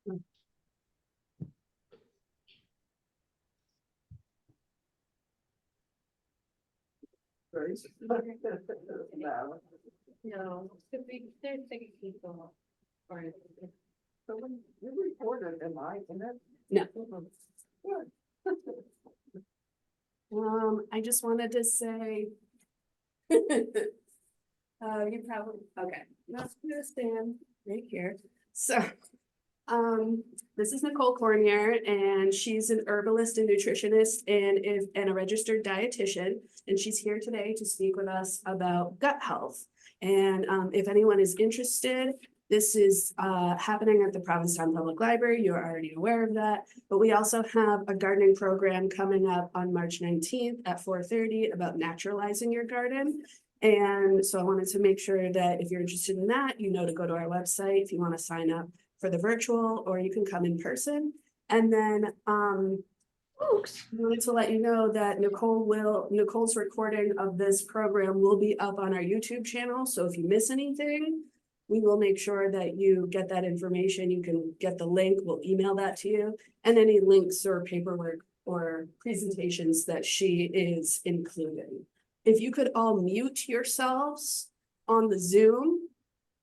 No, there's big people. So when you recorded, am I in it? No. Good. I just wanted to say. You probably, okay, let's stand right here. So, this is Nicole Cormier, and she's an herbalist and nutritionist and a registered dietitian. And she's here today to speak with us about gut health. And if anyone is interested, this is happening at the Provincetown Public Library. You're already aware of that. But we also have a gardening program coming up on March 19th at 4:30 about naturalizing your garden. And so I wanted to make sure that if you're interested in that, you know to go to our website if you want to sign up for the virtual, or you can come in person. And then I wanted to let you know that Nicole's recording of this program will be up on our YouTube channel. So if you miss anything, we will make sure that you get that information. You can get the link, we'll email that to you, and any links or paperwork or presentations that she is including. If you could all mute yourselves on the Zoom,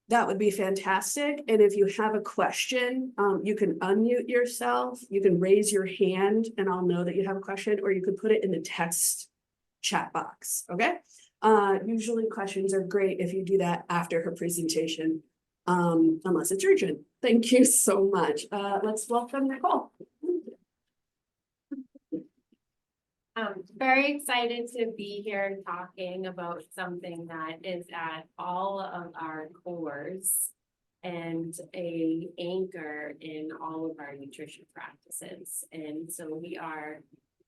that would be fantastic. And if you have a question, you can unmute yourself. You can raise your hand and I'll know that you have a question, or you could put it in the text chat box, okay? Usually questions are great if you do that after her presentation, unless it's urgent. Thank you so much. Let's welcome Nicole. I'm very excited to be here talking about something that is at all of our cores and an anchor in all of our nutrition practices. And so we are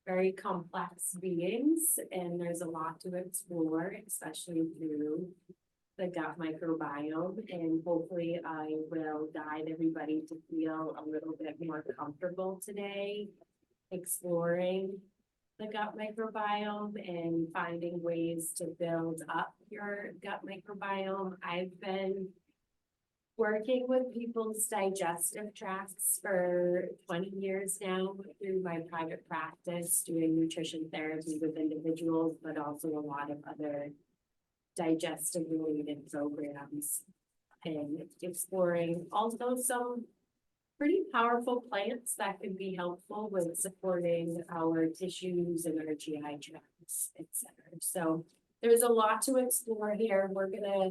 very complex beings, and there's a lot to explore, especially through the gut microbiome. And hopefully I will guide everybody to feel a little bit more comfortable today, exploring the gut microbiome and finding ways to build up your gut microbiome. I've been working with people's digestive tracts for 20 years now through my private practice, doing nutrition therapy with individuals, but also a lot of other digestive related programs, and exploring also some pretty powerful plants that could be helpful with supporting our tissues and our GI tracts, etc. So there's a lot to explore here. We're gonna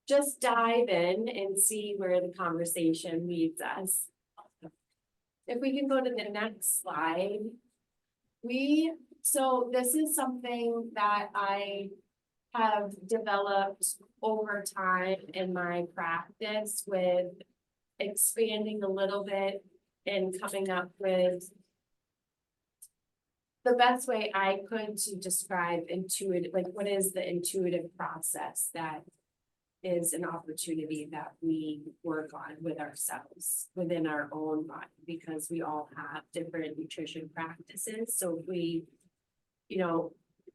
just dive in and see where the conversation leads us. If we can go to the next slide. So this is something that I have developed over time in my practice, with expanding a little bit and coming up with the best way I could to describe intuitive, like what is the intuitive process that is an opportunity that we work on with ourselves within our own body, because we all have different nutrition practices. So if we,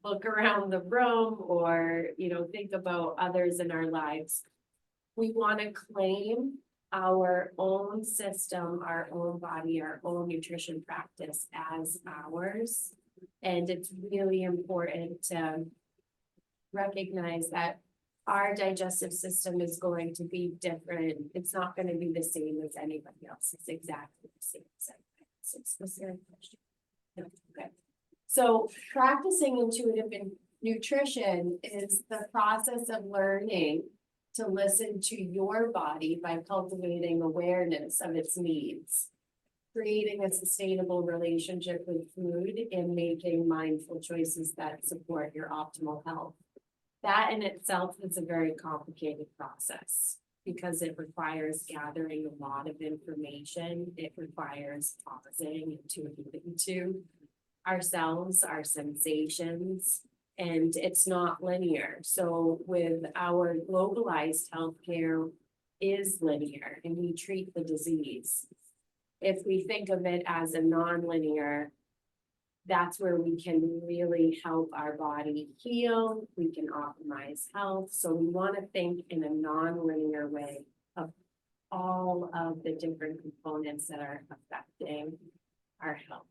look around the room or, think about others in our lives, we want to claim our own system, our own body, our own nutrition practice as ours. And it's really important to recognize that our digestive system is going to be different. It's not going to be the same as anybody else. It's exactly the same as anybody else. Was there a question? No. Okay. So practicing intuitive nutrition is the process of learning to listen to your body by cultivating awareness of its needs, creating a sustainable relationship with food, and making mindful choices that support your optimal health. That in itself is a very complicated process because it requires gathering a lot of information. It requires pausing and tuning into ourselves, our sensations, and it's not linear. So with our globalized healthcare is linear, and we treat the disease. If we think of it as a non-linear, that's where we can really help our body heal. We can optimize health. So we want to think in a non-linear way of all of the different components that are affecting our health.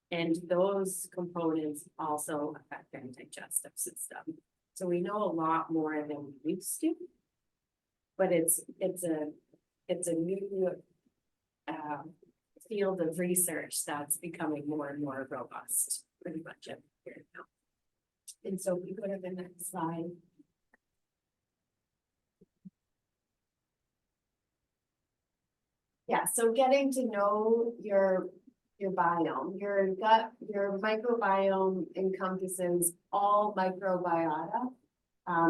And those components also affect our digestive system. So we know a lot more than we used to. But it's a new field of research that's becoming more and more robust, pretty much every year now. And so we go to the next slide. Yeah, so getting to know your biome, your gut, your microbiome encompasses all microbiota.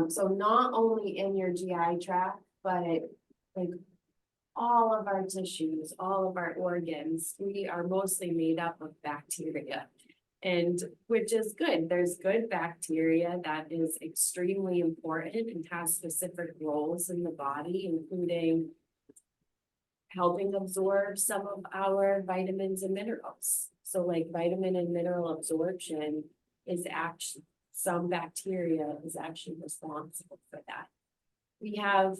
So not only in your GI tract, but like all of our tissues, all of our organs, we are mostly made up of bacteria. And which is good. There's good bacteria that is extremely important and has specific roles in the body, including helping absorb some of our vitamins and minerals. So like vitamin and mineral absorption is actually, some bacteria is actually responsible for that. We have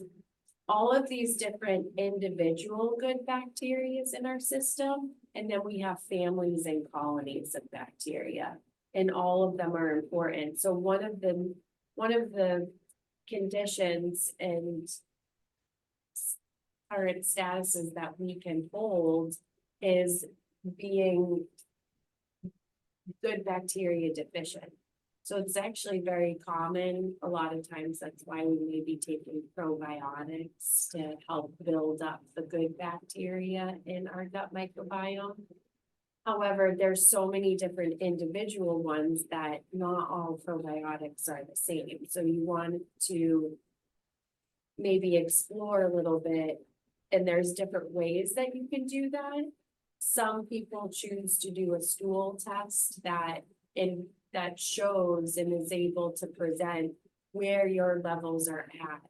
all of these different individual good bacteria in our system, and then we have families and colonies of bacteria, and all of them are important. So one of the conditions and current statuses that we can hold is being good bacteria deficient. So it's actually very common. A lot of times that's why we may be taking probiotics to help build up the good bacteria in our gut microbiome. However, there's so many different individual ones that not all probiotics are the same. So you want to maybe explore a little bit, and there's different ways that you can do that. Some people choose to do a stool test that shows and is able to present where your levels are at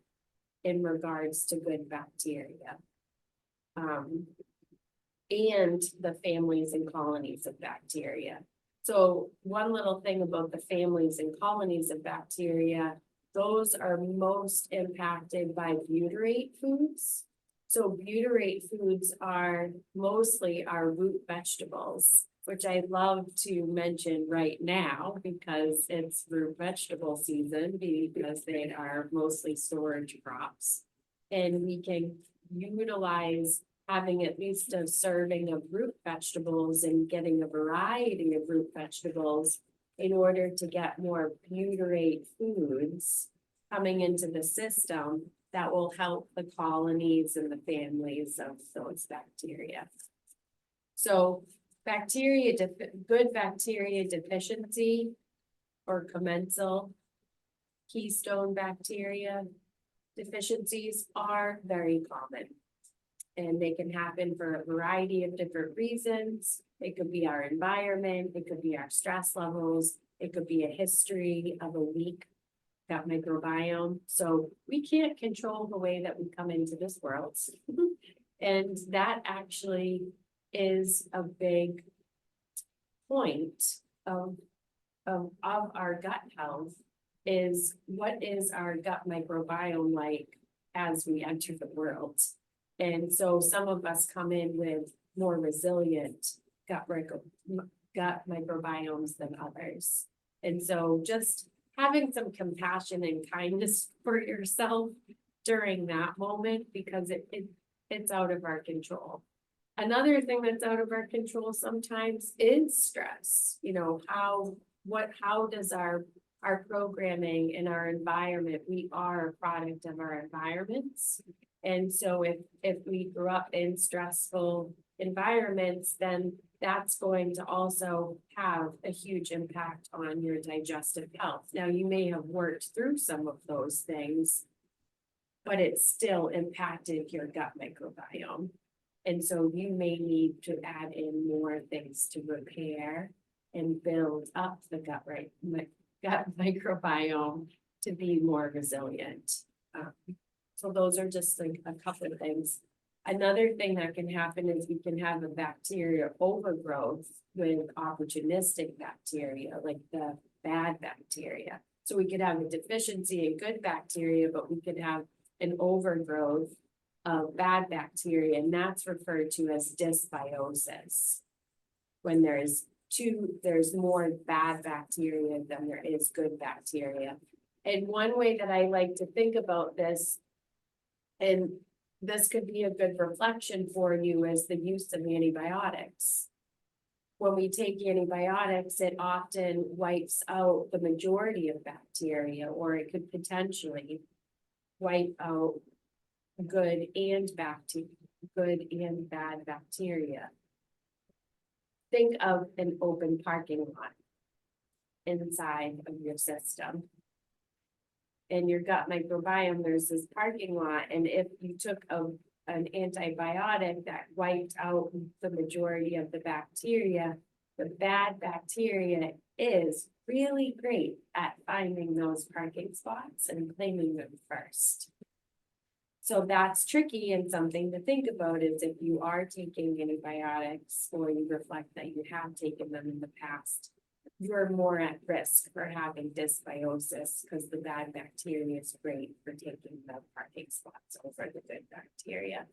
in regards to good bacteria. And the families and colonies of bacteria. So one little thing about the families and colonies of bacteria, those are most impacted by butyrate foods. So butyrate foods are mostly our root vegetables, which I love to mention right now because it's root vegetable season, because they are mostly storage crops. And we can utilize having at least a serving of root vegetables and getting a variety of root vegetables in order to get more butyrate foods coming into the system that will help the colonies and the families of those bacteria. So good bacteria deficiency or commensal keystone bacteria deficiencies are very common. And they can happen for a variety of different reasons. It could be our environment, it could be our stress levels, it could be a history of a weak gut microbiome. So we can't control the way that we come into this world. And that actually is a big point of our gut health, is what is our gut microbiome like as we enter the world. And so some of us come in with more resilient gut microbiomes than others. And so just having some compassion and kindness for yourself during that moment, because it's out of our control. Another thing that's out of our control sometimes is stress. You know, how does our programming and our environment, we are a product of our environments. And so if we grew up in stressful environments, then that's going to also have a huge impact on your digestive health. Now, you may have worked through some of those things, but it still impacted your gut microbiome. And so you may need to add in more things to repair and build up the gut microbiome to be more resilient. So those are just like a couple of things. Another thing that can happen is we can have a bacteria overgrowth with opportunistic bacteria, like the bad bacteria. So we could have a deficiency in good bacteria, but we could have an overgrowth of bad bacteria, and that's referred to as dysbiosis. When there's more bad bacteria than there is good bacteria. And one way that I like to think about this, and this could be a good reflection for you, is the use of antibiotics. When we take antibiotics, it often wipes out the majority of bacteria, or it could potentially wipe out good and bad bacteria. Think of an open parking lot inside of your system. In your gut microbiome, there's this parking lot, and if you took an antibiotic that wiped out the majority of the bacteria, the bad bacteria is really great at finding those parking spots and claiming them first. So that's tricky, and something to think about is if you are taking antibiotics or you reflect that you have taken them in the past, you're more at risk for having dysbiosis because the bad bacteria is great for taking the parking spots over the good bacteria.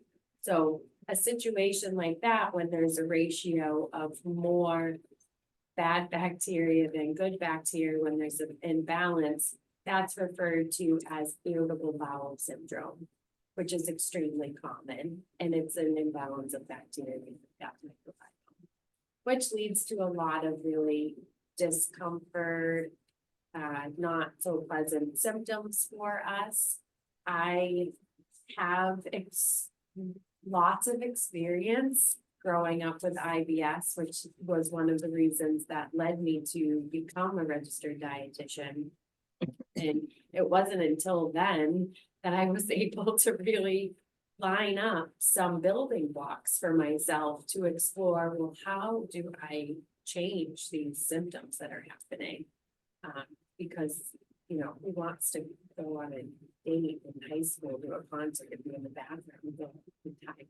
So a situation like that, when there's a ratio of more bad bacteria than good bacteria, when there's an imbalance, that's referred to as irritable bowel syndrome, which is extremely common, and it's an imbalance of bacteria in the gut microbiome, which leads to a lot of really discomfort, not so pleasant symptoms for us. I have lots of experience growing up with IBS, which was one of the reasons that led me to become a registered dietitian. And it wasn't until then that I was able to really line up some building blocks for myself to explore, well, how do I change these symptoms that are happening? Because, you know, who wants to go on a date in high school, to a concert, and be in the bathroom the time?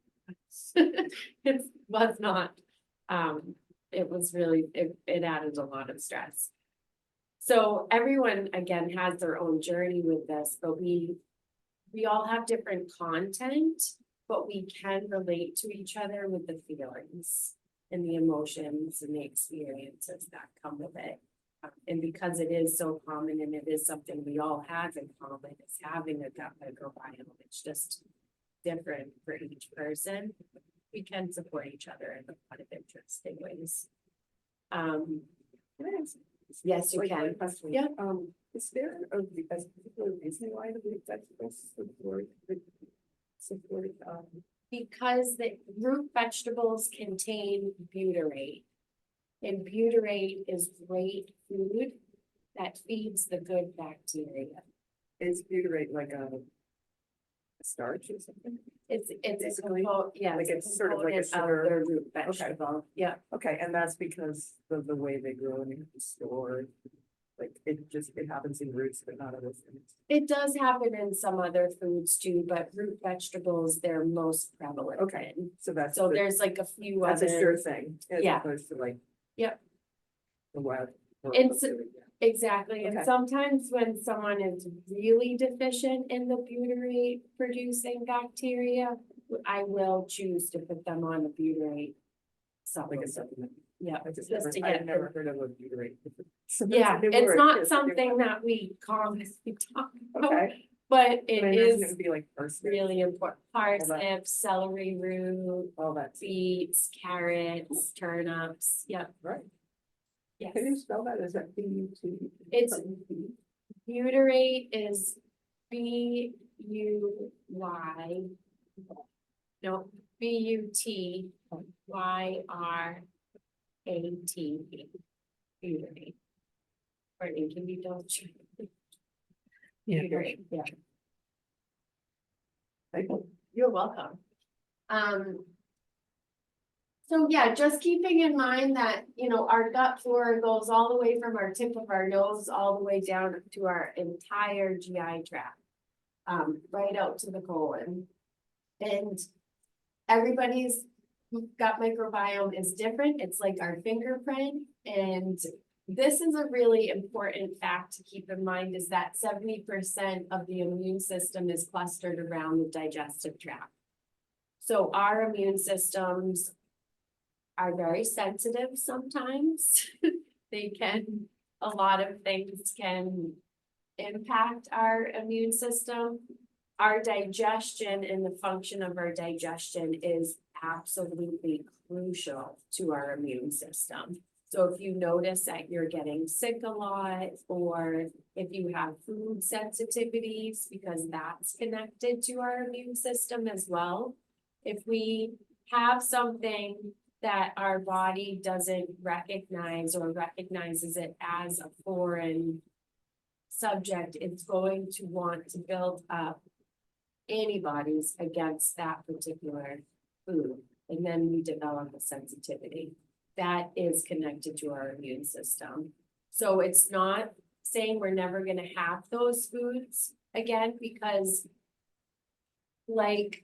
It was not, it was really, it added a lot of stress. So everyone, again, has their own journey with this, but we all have different content, but we can relate to each other with the feelings and the emotions and the experiences that come with it. And because it is so common and it is something we all have in common, is having a gut microbiome. It's just different for each person. We can support each other in a lot of interesting ways. Yes, you can. Yeah. Is there a particular reason why the root vegetables support Because the root vegetables contain butyrate. And butyrate is great food that feeds the good bacteria. is butyrate like a starch or something? It's a Basically, component, yeah, like it's it's a sort of like a component of sugar. their root vegetable, yeah. Okay, and that's because of the way they grow and stored. Like it happens in roots, but not other things. It does happen in some other foods too, but root vegetables, they're most prevalent Okay. in. So that's So there's like a few that's a sure other, thing as Yeah. opposed to like. Yep. The wild. It's- exactly, and Okay. sometimes when someone is really deficient in the butyrate producing bacteria, I will choose to put them on a butyrate Like a supplement. supplement. Yeah, I just just never, to I've get never the, heard of a butyrate. So that's yeah, a new it's word. not It's a new something word. that we commonly talk about, Okay. but But I it imagine is it would be like parsnips, really important. All that. Parsnips, celery root, all that. beets, carrots, turnips, yep. Right. Yes. Can you spell that? Is that B-U-T? It's butyrate is B-U-Y. No, B-U-T-Y-R-A-T-E. Butyrate. Courtney, can you double check? Yeah. Butyrate, yeah. Thank you. You're welcome. So yeah, just keeping in mind that, you know, our gut flora goes all the way from our tip of our nose, all the way down to our entire GI tract. Right out to the colon. And everybody's gut microbiome is different. It's like our fingerprint. And this is a really important fact to keep in mind, is that 70% of the immune system is clustered around the digestive tract. So our immune systems are very sensitive sometimes. They can, a lot of things can impact our immune system. Our digestion and the function of our digestion is absolutely crucial to our immune system. So if you notice that you're getting sick a lot, or if you have food sensitivities, because that's connected to our immune system as well. If we have something that our body doesn't recognize or recognizes it as a foreign subject, it's going to want to build up antibodies against that particular food. And then we develop a sensitivity that is connected to our immune system. So it's not saying we're never gonna have those foods again, because like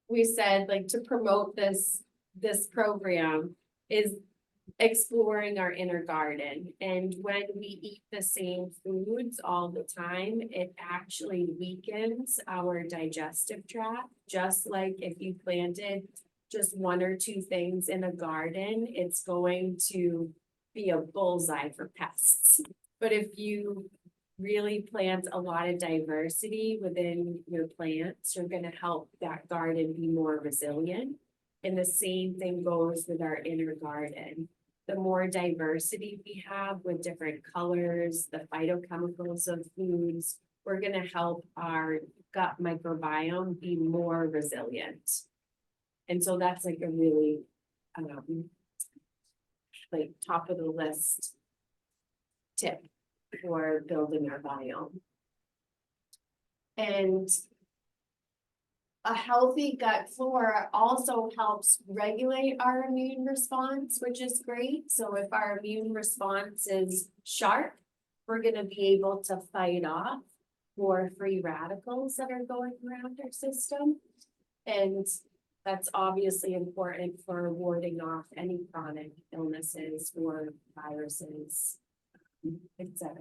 we said, like, to promote this program is exploring our inner garden. And when we eat the same foods all the time, it actually weakens our digestive tract. Just like if you planted just one or two things in a garden, it's going to be a bullseye for pests. But if you really plant a lot of diversity within your plants, you're gonna help that garden be more resilient. And the same thing goes with our inner garden. The more diversity we have with different colors, the phytochemicals of foods, we're gonna help our gut microbiome be more resilient. And so that's like a really, like top of the list tip for building our biome. And a healthy gut flora also helps regulate our immune response, which is great. So if our immune response is sharp, we're gonna be able to fight off more free radicals that are going around our system. And that's obviously important for warding off any chronic illnesses or viruses, etc.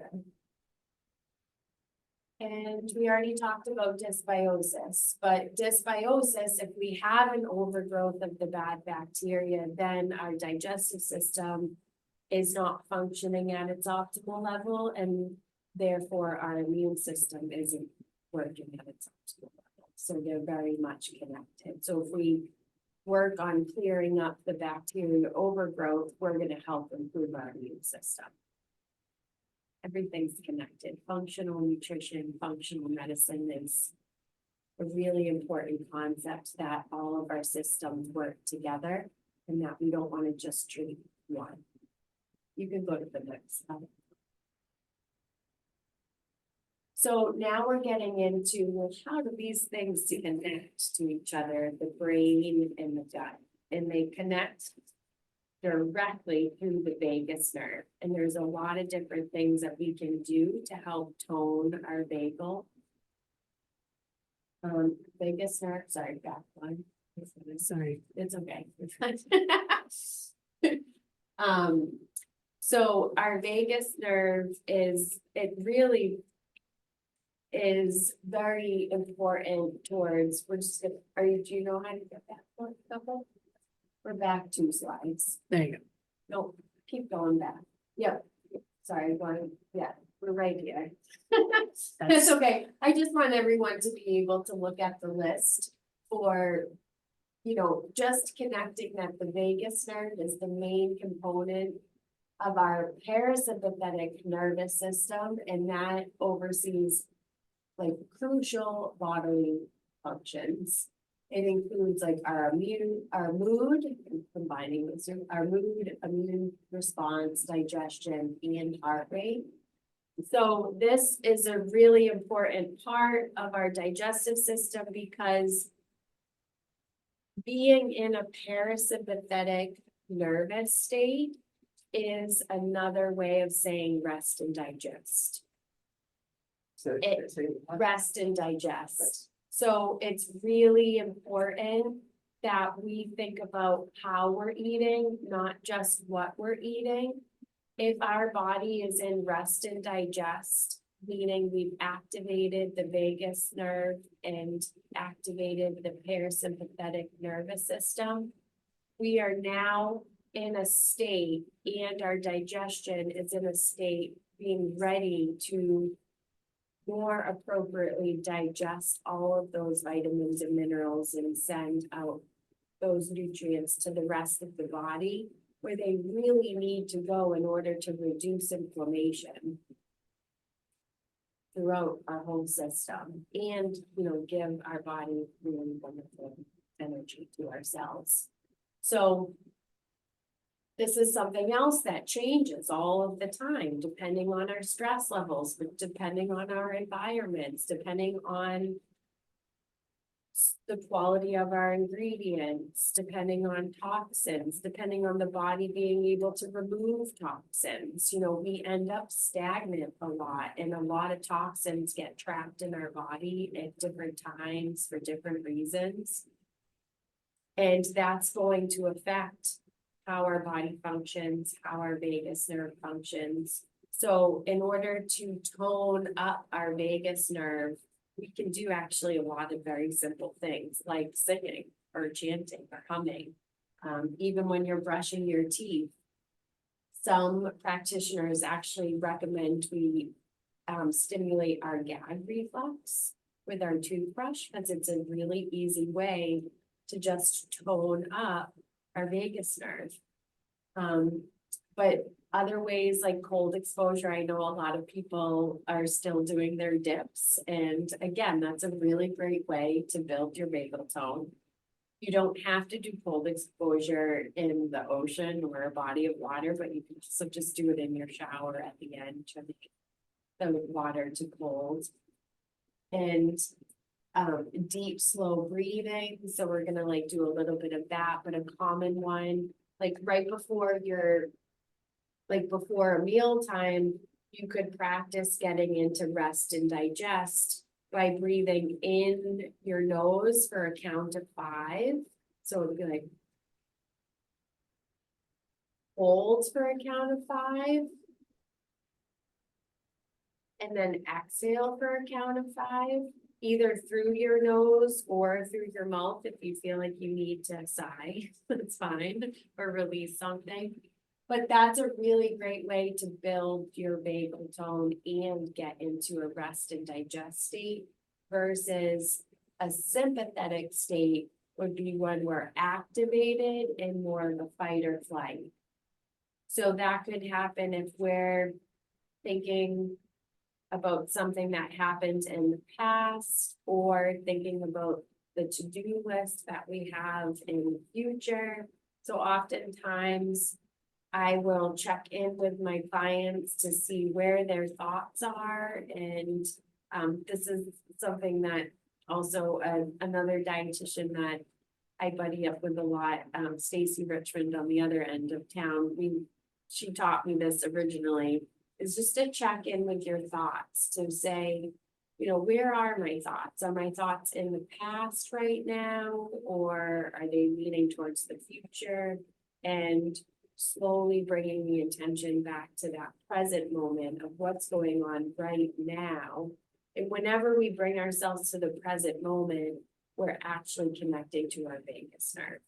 And we already talked about dysbiosis, but dysbiosis, if we have an overgrowth of the bad bacteria, then our digestive system is not functioning at its optimal level, and therefore our immune system isn't working at its optimal level. So they're very much connected. So if we work on clearing up the bacteria overgrowth, we're going to help improve our immune system. Everything's connected. Functional nutrition, functional medicine is a really important concept, that all of our systems work together and that we don't want to just treat one. You can go to the next slide. So now we're getting into, well, how do these things connect to each other, the brain and the gut? And they connect directly through the vagus nerve. And there's a lot of different things that we can do to help tone our vagal. Vagus nerve, sorry, back one. Sorry. It's okay. So our vagus nerve it really is very important towards, do you know how to get that one, couple? We're back 2 slides. There you go. No, keep going back. Yep. Sorry, we're right here. That's okay. I just want everyone to be able to look at the list for, just connecting that the vagus nerve is the main component of our parasympathetic nervous system, and that oversees like crucial bodily functions. It includes like our mood, combining with our mood, immune response, digestion, and heart rate. So this is a really important part of our digestive system, because being in a parasympathetic nervous state is another way of saying rest and digest. Rest and digest. So it's really important that we think about how we're eating, not just what we're eating. If our body is in rest and digest, meaning we've activated the vagus nerve and activated the parasympathetic nervous system. We are now in a state, and our digestion is in a state being ready to more appropriately digest all of those vitamins and minerals and send out those nutrients to the rest of the body where they really need to go in order to reduce inflammation throughout our whole system and, give our body really wonderful energy to ourselves. So this is something else that changes all of the time, depending on our stress levels, but depending on our environments, depending on the quality of our ingredients, depending on toxins, depending on the body being able to remove toxins. We end up stagnant a lot, and a lot of toxins get trapped in our body at different times for different reasons. And that's going to affect how our body functions, how our vagus nerve functions. So in order to tone up our vagus nerve, we can do actually a lot of very simple things like singing or chanting or humming. Even when you're brushing your teeth, some practitioners actually recommend we stimulate our gag reflex with our toothbrush, because it's a really easy way to just tone up our vagus nerve. But other ways like cold exposure, I know a lot of people are still doing their dips. And again, that's a really great way to build your vagal tone. You don't have to do cold exposure in the ocean or a body of water, but you can also just do it in your shower at the end to make the water to cold. And deep, slow breathing. So we're gonna do a little bit of that, but a common one, right before before a meal time, you could practice getting into rest and digest by breathing in your nose for a count of 5. So it would be hold for a count of 5. And then exhale for a count of 5. Either through your nose or through your mouth if you feel like you need to sigh, that's fine, or release something. But that's a really great way to build your vagal tone and get into a rest and digest state versus a sympathetic state would be when we're activated and more of a fight or flight. So that could happen if we're thinking about something that happened in the past or thinking about the to-do list that we have in the future. So oftentimes I will check in with my clients to see where their thoughts are. And this is something that also another dietitian that I buddy up with a lot, Stacy Richmond on the other end of town. She taught me this originally. Is just to check in with your thoughts to say, where are my thoughts? Are my thoughts in the past right now, or are they leaning towards the future? And slowly bringing the attention back to that present moment of what's going on right now. And whenever we bring ourselves to the present moment, we're actually connecting to our vagus nerve.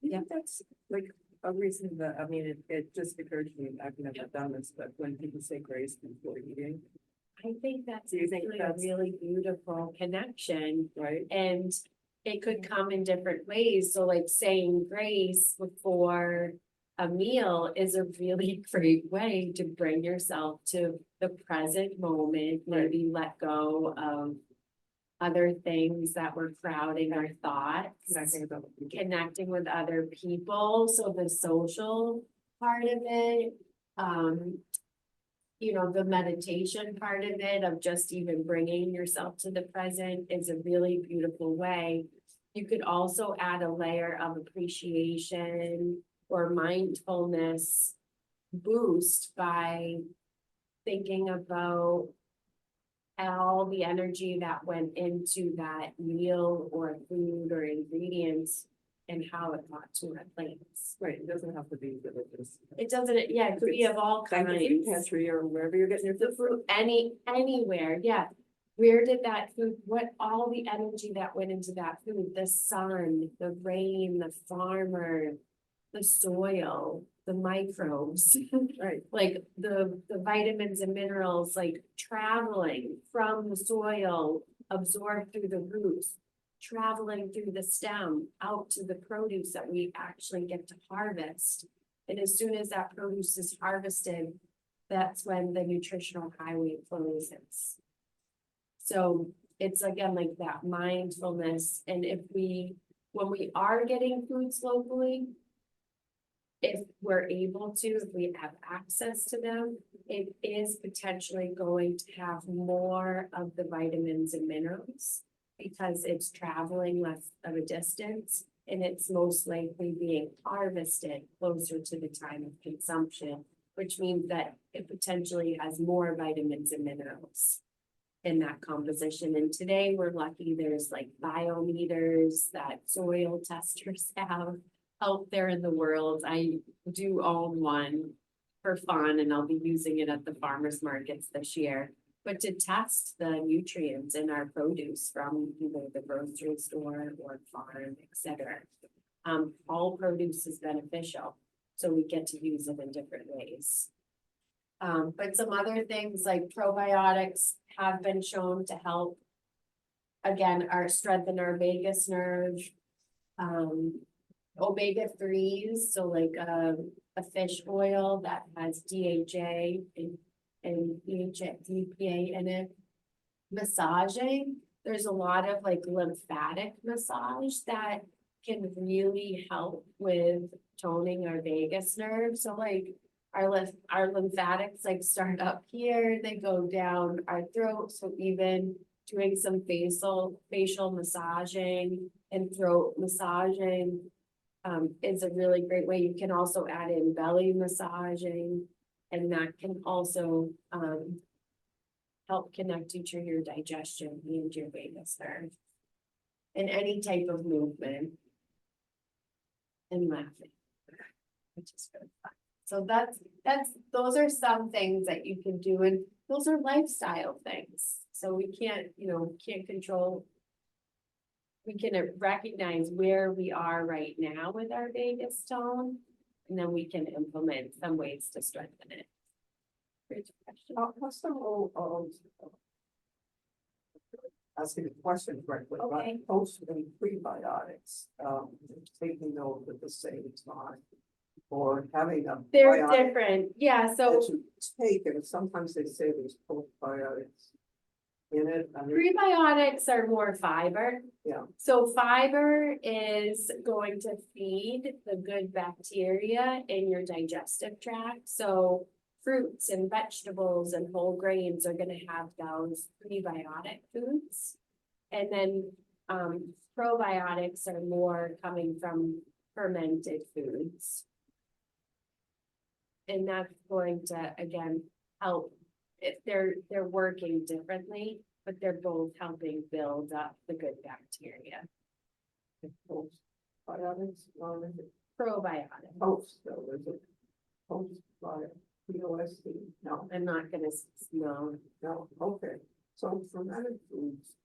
Yeah, that's a reason that, it just occurred to me, I've never done this, but when people say grace before eating. I think that's Do you think a that's really beautiful connection, right? and it could come in different ways. So saying grace before a meal is a really great way to bring yourself to the present moment, maybe let go of other things that were crowding our thoughts, connecting with other people. So the social part of it, the meditation part of it, of just even bringing yourself to the present is a really beautiful way. You could also add a layer of appreciation or mindfulness boost by thinking about all the energy that went into that meal or food or ingredients and how it got to our plates. Right, it doesn't have to be religious. It doesn't, yeah, it could be of all Kind of food kinds. pantry or wherever you're getting your The food. fruit, anywhere, yeah. Where did that food, what, all the energy that went into that food, the sun, the rain, the farmer, the soil, the microbes, Right, like the vitamins and minerals, like traveling from the soil, absorbed through the roots, traveling through the stem out to the produce that we actually get to harvest. And as soon as that produce is harvested, that's when the nutritional highway flows in. So it's again like that mindfulness, and if when we are getting foods locally, if we're able to, if we have access to them, it is potentially going to have more of the vitamins and minerals because it's traveling less of a distance and it's most likely being harvested closer to the time of consumption, which means that it potentially has more vitamins and minerals in that composition. And today we're lucky there's like biometers that soil testers have out there in the world. I do own one for fun and I'll be using it at the farmers markets this year. But to test the nutrients in our produce from either the grocery store or farm, etc. All produce is beneficial, so we get to use it in different ways. But some other things like probiotics have been shown to help, again, strengthen our vagus nerve. Omega-3s, so like a fish oil that has DHA and EPA in it. Massaging, there's a lot of like lymphatic massage that can really help with toning our vagus nerve. So like our lymphatics like start up here, they go down our throat. So even doing some facial massaging and throat massaging is a really great way. You can also add in belly massaging, and that can also help connect you to your digestion and your vagus nerve. And any type of movement and laughing, which is good fun. So those are some things that you can do, and those are lifestyle things. So we can't control. We can recognize where we are right now with our vagus tone, and then we can implement some ways to strengthen it. Great question. what's the role of asking the question correctly, Okay. but post and prebiotics, taking those at the same time. Or having a They're biotic different, yeah, so that you take, and sometimes they say there's postbiotics in it. I mean, prebiotics are more fiber. Yeah. So fiber is going to feed the good bacteria in your digestive tract. So fruits and vegetables and whole grains are gonna have those prebiotic foods. And then probiotics are more coming from fermented foods. And that's going to, again, help. If they're working differently, but they're both helping build up the good bacteria. Postbiotics, or is it Probiotics. post, though, is it postbiotic, POST? No, I'm not gonna, no, no, okay, so fermented foods,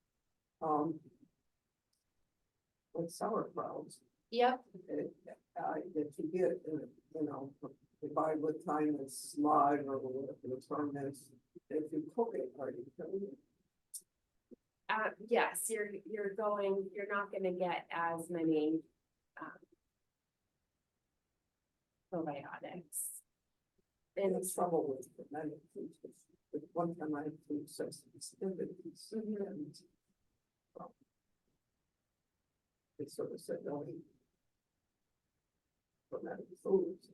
like sauerkrauts, yep, that you get, you buy with time it's slide or whatever the term is, if you cook it, are you killing it? yes, you're not gonna get as many probiotics. And And the trouble with fermented foods, is one time I had food sensitivities, and they sort of said, don't eat fermented foods.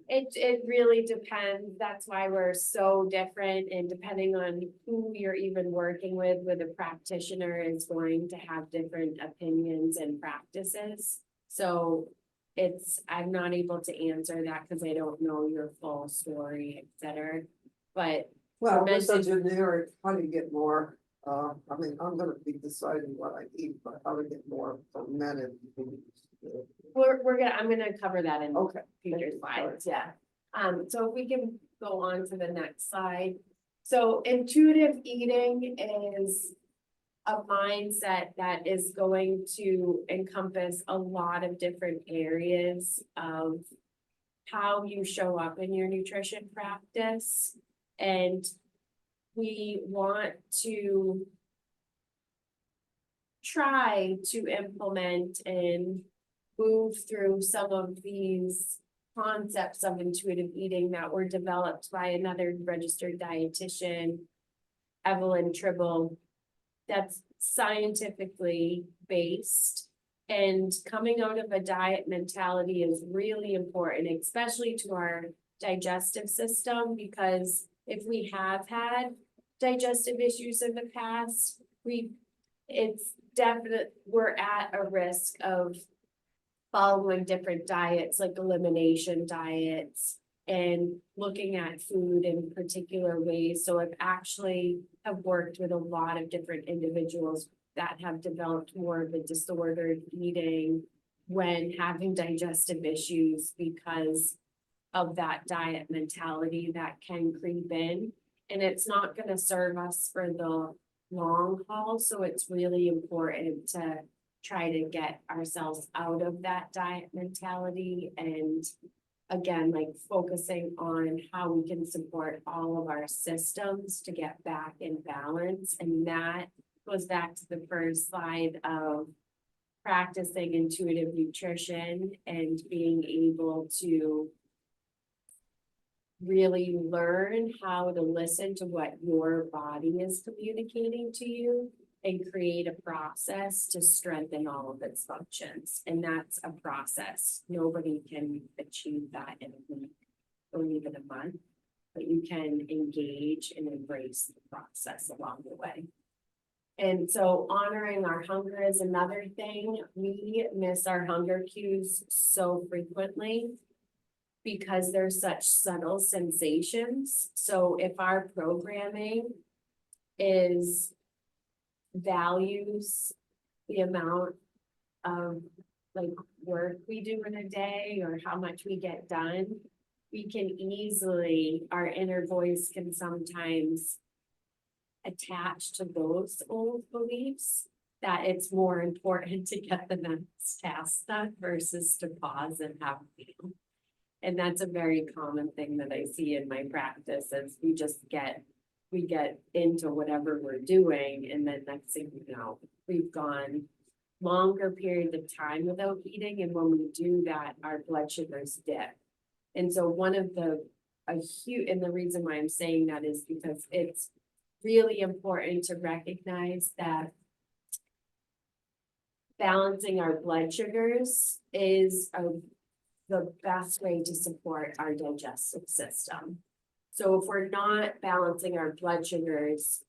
it really depends. That's why we're so different, and depending on who you're even working with a practitioner is going to have different opinions and practices. So I'm not able to answer that because I don't know your full story, et cetera. But Well, just a fermented- generic, how do you get more I mean, I'm gonna be deciding what I eat, but how to get more fermented foods. I'm gonna cover that in Okay. future Thank you. slides, yeah. So if we can go on to the next slide. So intuitive eating is a mindset that is going to encompass a lot of different areas of how you show up in your nutrition practice. And we want to try to implement and move through some of these concepts of intuitive eating that were developed by another registered dietitian, Evelyn Tribble, that's scientifically based. And coming out of a diet mentality is really important, especially to our digestive system, because if we have had digestive issues in the past, it's definite, we're at a risk of following different diets, like elimination diets, and looking at food in particular ways. So I've actually have worked with a lot of different individuals that have developed more of a disordered eating when having digestive issues because of that diet mentality that can creep in. And it's not gonna serve us for the long haul, so it's really important to try to get ourselves out of that diet mentality and again, like focusing on how we can support all of our systems to get back in balance. And that goes back to the first slide of practicing intuitive nutrition and being able to really learn how to listen to what your body is communicating to you and create a process to strengthen all of its functions. And that's a process. Nobody can achieve that in a week or even a month, but you can engage and embrace the process along the way. And so honoring our hunger is another thing. We miss our hunger cues so frequently because they're such subtle sensations. So if our programming values the amount of like work we do in a day or how much we get done, we can easily, our inner voice can sometimes attach to those old beliefs that it's more important to get the next task done versus to pause and have a meal. And that's a very common thing that I see in my practice is we get into whatever we're doing and then next thing you know, we've gone longer periods of time without eating. And when we do that, our blood sugars dip. And so and the reason why I'm saying that is because it's really important to recognize that balancing our blood sugars is the best way to support our digestive system. So if we're not balancing our blood sugars,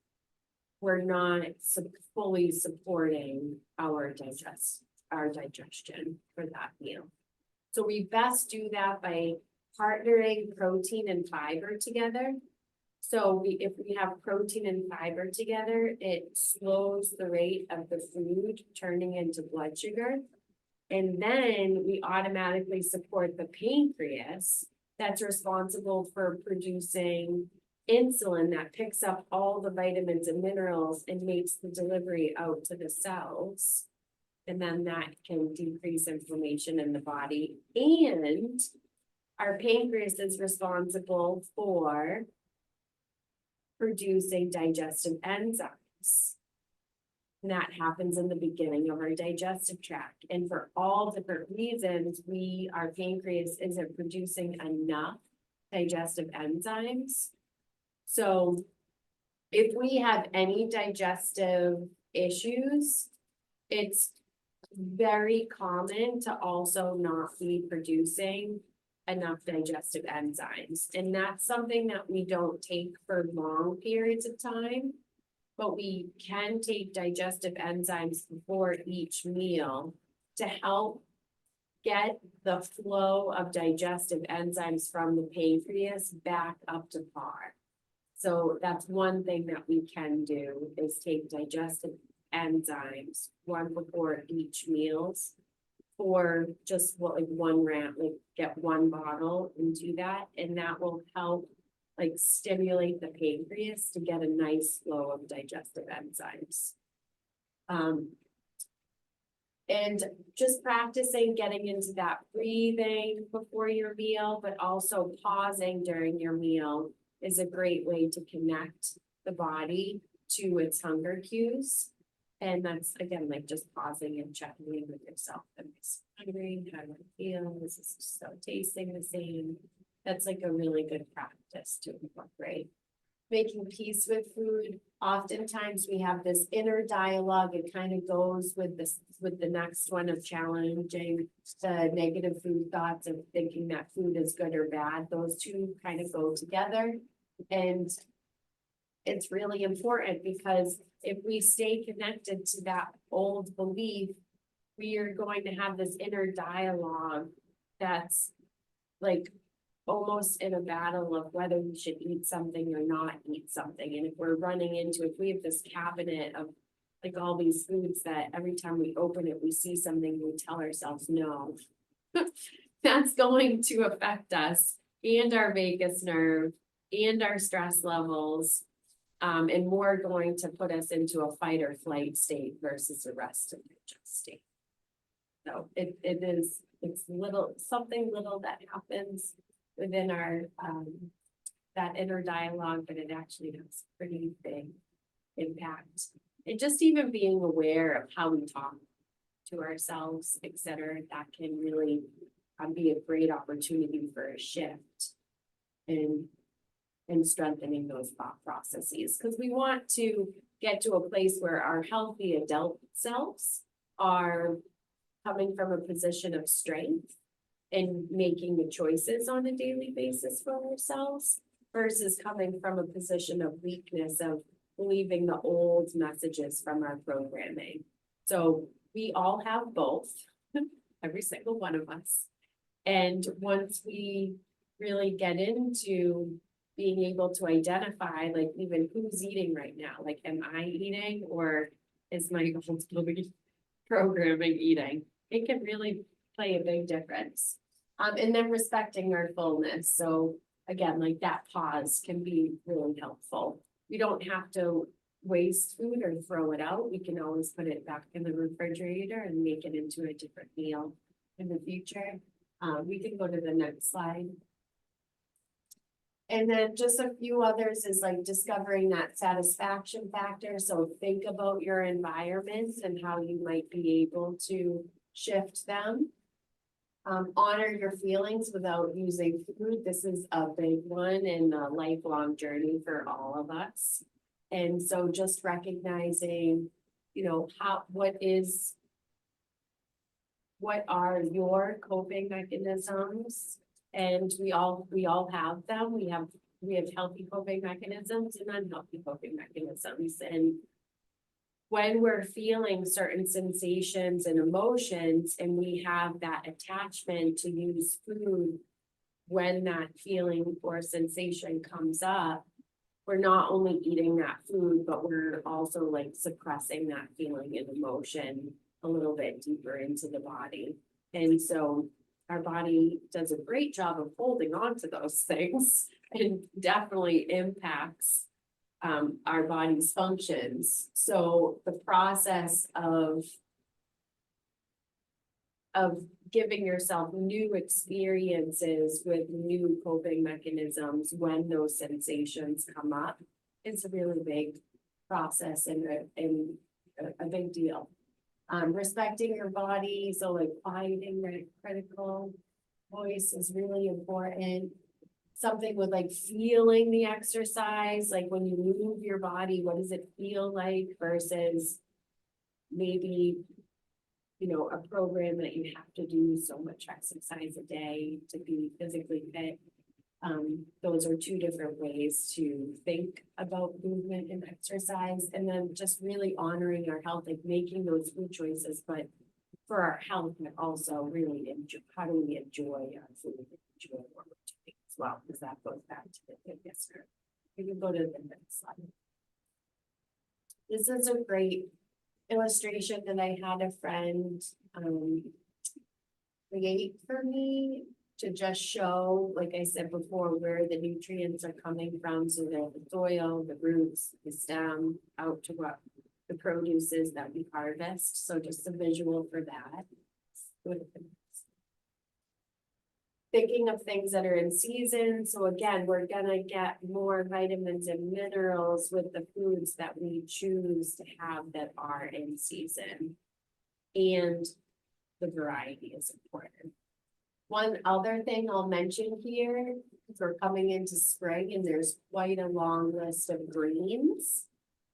we're not fully supporting our digestion for that meal. So we best do that by partnering protein and fiber together. So if we have protein and fiber together, it slows the rate of the food turning into blood sugar. And then we automatically support the pancreas that's responsible for producing insulin that picks up all the vitamins and minerals and makes the delivery out to the cells. And then that can decrease inflammation in the body. And our pancreas is responsible for producing digestive enzymes. And that happens in the beginning of our digestive tract. And for all different reasons, our pancreas isn't producing enough digestive enzymes. So if we have any digestive issues, it's very common to also not be producing enough digestive enzymes. And that's something that we don't take for long periods of time, but we can take digestive enzymes before each meal to help get the flow of digestive enzymes from the pancreas back up to par. So that's one thing that we can do is take digestive enzymes, one before each meals. For just what, like one round, like get one bottle and do that, and that will help like stimulate the pancreas to get a nice flow of digestive enzymes. And just practicing getting into that breathing before your meal, but also pausing during your meal is a great way to connect the body to its hunger cues. And that's again, like just pausing and checking in with yourself. Am I hungry? How do I feel? Is this still tasting the same? That's like a really good practice to incorporate. Making peace with food. Oftentimes we have this inner dialogue. It kind of goes with this, with the next one of challenging the negative food thoughts of thinking that food is good or bad. Those two kind of go together. And it's really important because if we stay connected to that old belief, we are going to have this inner dialogue that's like almost in a battle of whether we should eat something or not eat something. And if we're running into, if we have this cabinet of like all these foods that every time we open it, we see something, we tell ourselves no, that's going to affect us and our vagus nerve and our stress levels. And more going to put us into a fight or flight state versus a rest and digest state. So it's something little that happens within our, that inner dialogue, but it actually has pretty big impact. And just even being aware of how we talk to ourselves, et cetera, that can really be a great opportunity for a shift and strengthening those thought processes. Because we want to get to a place where our healthy adult selves are coming from a position of strength and making the choices on a daily basis for ourselves versus coming from a position of weakness of believing the old messages from our programming. So we all have both, every single one of us. And once we really get into being able to identify, like even who's eating right now, like am I eating or is my old programming eating? It can really play a big difference. And then respecting our fullness. So again, like that pause can be really helpful. We don't have to waste food or throw it out. We can always put it back in the refrigerator and make it into a different meal in the future. We can go to the next slide. And then just a few others is like discovering that satisfaction factor. So think about your environments and how you might be able to shift them. Honor your feelings without using food. This is a big one and a lifelong journey for all of us. And so just recognizing, you know, what are your coping mechanisms? And we all have them. We have healthy coping mechanisms and unhealthy coping mechanisms. And when we're feeling certain sensations and emotions and we have that attachment to use food when that feeling or sensation comes up, we're not only eating that food, but we're also like suppressing that feeling and emotion a little bit deeper into the body. And so our body does a great job of holding on to those things and definitely impacts our body's functions. So the process of giving yourself new experiences with new coping mechanisms when those sensations come up is a really big process and a big deal. Respecting your body, so like quieting that critical voice is really important. Something with like feeling the exercise, like when you move your body, what does it feel like versus maybe, you know, a program that you have to do so much exercise a day to be physically fit. Those are two different ways to think about movement and exercise, and then just really honoring our health, like making those food choices, but for our health, but also really enjoy, how do we enjoy our food, enjoy what we're doing as well, because that goes back to the fitness. We can go to the next slide. This is a great illustration that I had a friend, create for me to just show, like I said before, where the nutrients are coming from. So they're the soil, the roots, the stem, out to what the produce is that we harvest. So just a visual for that. Thinking of things that are in season. So again, we're gonna get more vitamins and minerals with the foods that we choose to have that are in season. And the variety is important. One other thing I'll mention here, is we're coming into spring and there's quite a long list of greens.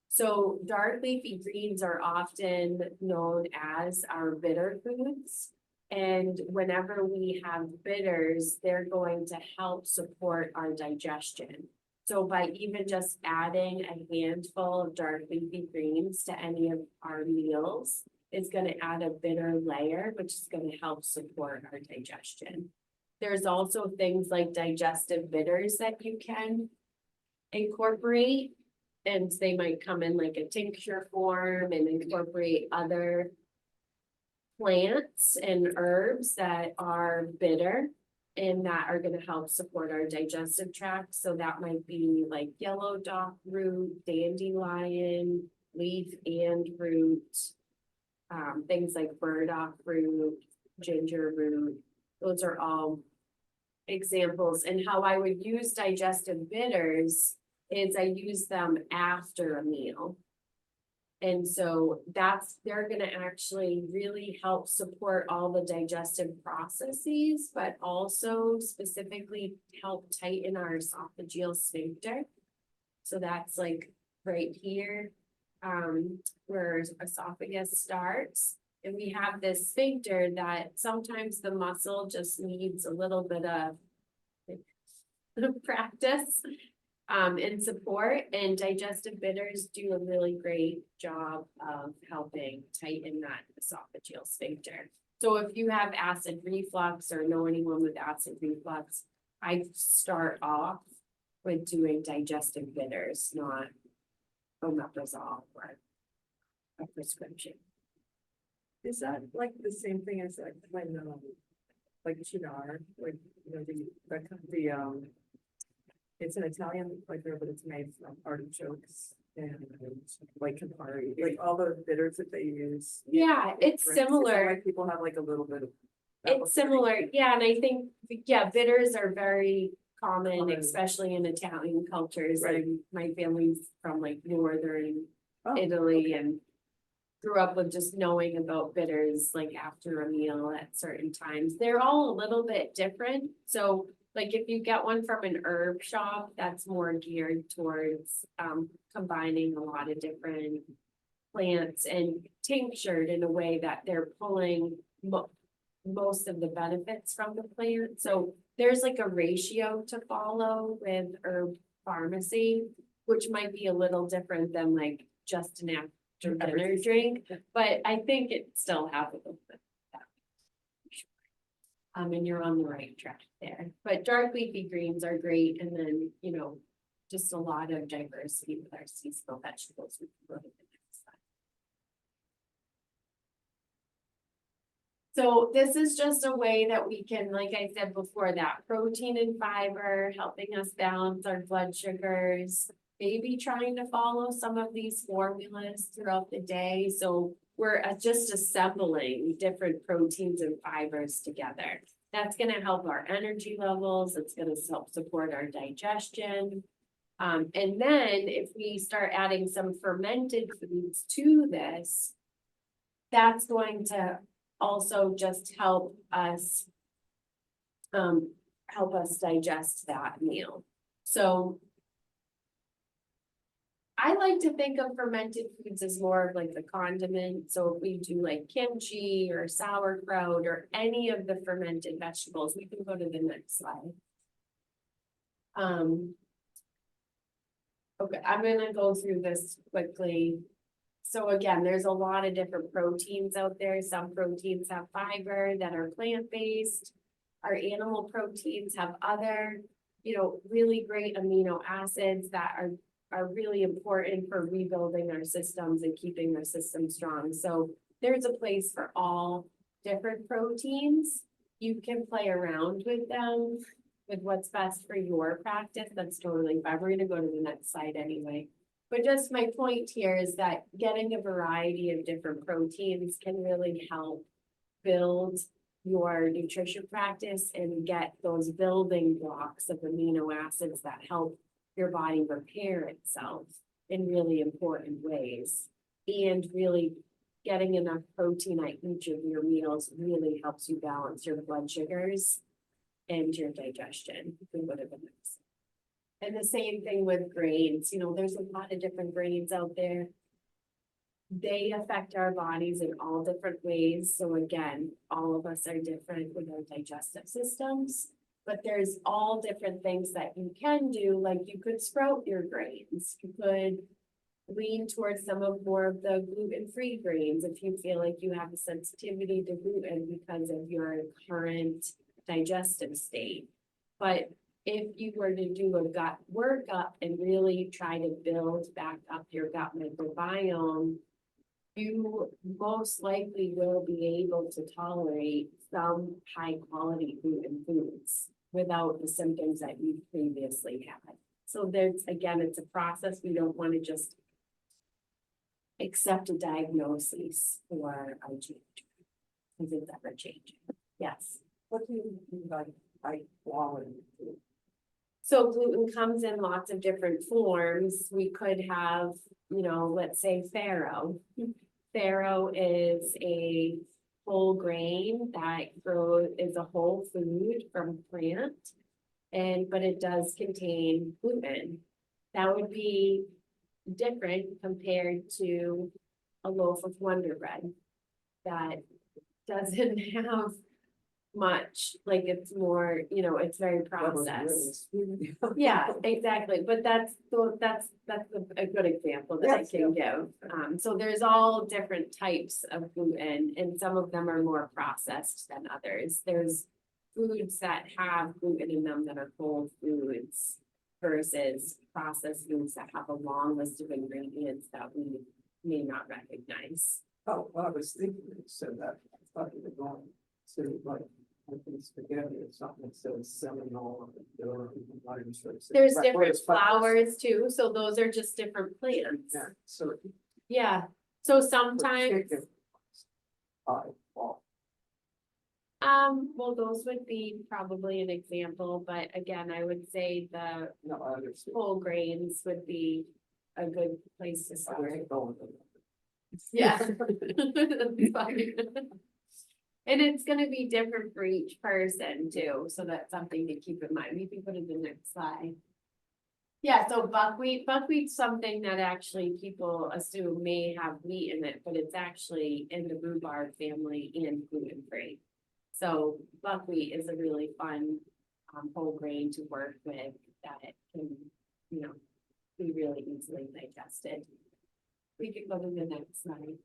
So dark leafy greens are often known as our bitter foods. And whenever we have bitters, they're going to help support our digestion. So by even just adding a handful of dark leafy greens to any of our meals, it's going to add a bitter layer, which is going to help support our digestion. There's also things like digestive bitters that you can incorporate, and they might come in like a tincture form and incorporate other plants and herbs that are bitter and that are going to help support our digestive tract. So that might be like yellow dock root, dandelion, leaf and root, things like burdock root, ginger root. Those are all examples. And how I would use digestive bitters is I use them after a meal. And so they're gonna actually really help support all the digestive processes, but also specifically help tighten our esophageal sphincter. So that's like right here, where esophagus starts. And we have this sphincter that sometimes the muscle just needs a little bit of practice. And support, and digestive bitters do a really great job of helping tighten that esophageal sphincter. So if you have acid reflux or know anyone with acid reflux, I start off with doing digestive bitters, not omeprazole or a prescription. Is that like the same thing as like when, like chinar, like, you know, the it's an Italian liquor, but it's made from artichokes and like Campari, like all the bitters that they use. Yeah, it's Right, so similar. like people have like a little bit of. It's similar, yeah, and I think, yeah, bitters are very common, Common. especially in Italian cultures. Right. And my family's from like northern Oh, Italy and grew up with just knowing about bitters like after a meal at certain times. They're all a little bit different. So like if you get one from an herb shop, that's more geared towards combining a lot of different plants and tinctured in a way that they're pulling most of the benefits from the plant. So there's like a ratio to follow with herb pharmacy, which might be a little different than like just an after dinner drink, but I think it still has a little bit of that. And you're on the right track there, but dark leafy greens are great. And then, you know, just a lot of diversity with our seasonal vegetables. We can go to the next slide. So this is just a way that we can, like I said before, that protein and fiber, helping us balance our blood sugars, maybe trying to follow some of these formulas throughout the day. So we're just assembling different proteins and fibers together. That's going to help our energy levels. It's going to help support our digestion. And then if we start adding some fermented foods to this, that's going to also just help us digest that meal. So I like to think of fermented foods as more of like the condiment. So if we do like kimchi or sauerkraut or any of the fermented vegetables, we can go to the next slide. Okay, I'm gonna go through this quickly. So again, there's a lot of different proteins out there. Some proteins have fiber that are plant-based. Our animal proteins have other really great amino acids that are really important for rebuilding our systems and keeping our system strong. So there's a place for all different proteins. You can play around with them, with what's best for your practice. That's totally fine. We're gonna go to the next slide anyway. But just my point here is that getting a variety of different proteins can really help build your nutrition practice and get those building blocks of amino acids that help your body repair itself in really important ways. And really getting enough protein at each of your meals really helps you balance your blood sugars and your digestion. You can go to the next. And the same thing with grains, there's a lot of different grains out there. They affect our bodies in all different ways. So again, all of us are different with our digestive systems, but there's all different things that you can do. Like you could sprout your grains. You could lean towards more of the gluten-free grains if you feel like you have a sensitivity to gluten because of your current digestive state. But if you were to do a gut workup and really try to build back up your gut microbiome, you most likely will be able to tolerate some high quality gluten foods without the symptoms that you previously had. So there's, again, it's a process. We don't want to just accept a diagnosis for our change because it's ever changing. Yes. What do you mean by high quality food? So gluten comes in lots of different forms. We could have, let's say farro. Farro is a whole grain that is a whole food from plant, but it does contain gluten. That would be different compared to a loaf of Wonder Bread that doesn't have much, like it's more, it's very processed. Yeah, exactly. But that's a good example that I can give. So there's all different types of gluten and some of them are more processed than others. There's foods that have gluten in them that are whole foods versus processed foods that have a long list of ingredients that we may not recognize. Oh, well, I was thinking it said that, I thought you were going to like, I think spaghetti or something that says Seminole. There's different flours too, so those are just different plants. Yeah, so. Yeah, so sometimes, Well, well, those would be probably an example, but again, I would say the no, I understand. whole grains would be a good place to I start. wasn't going with it. Yeah. That's fine. And it's gonna be different for each person too, so that's something to keep in mind. We can put it in the next slide. Yeah, so buckwheat's something that actually people assume may have wheat in it, but it's actually in the rhubarb family and gluten free. So buckwheat is a really fun whole grain to work with that it can, be really easily digested. We can go to the next slide.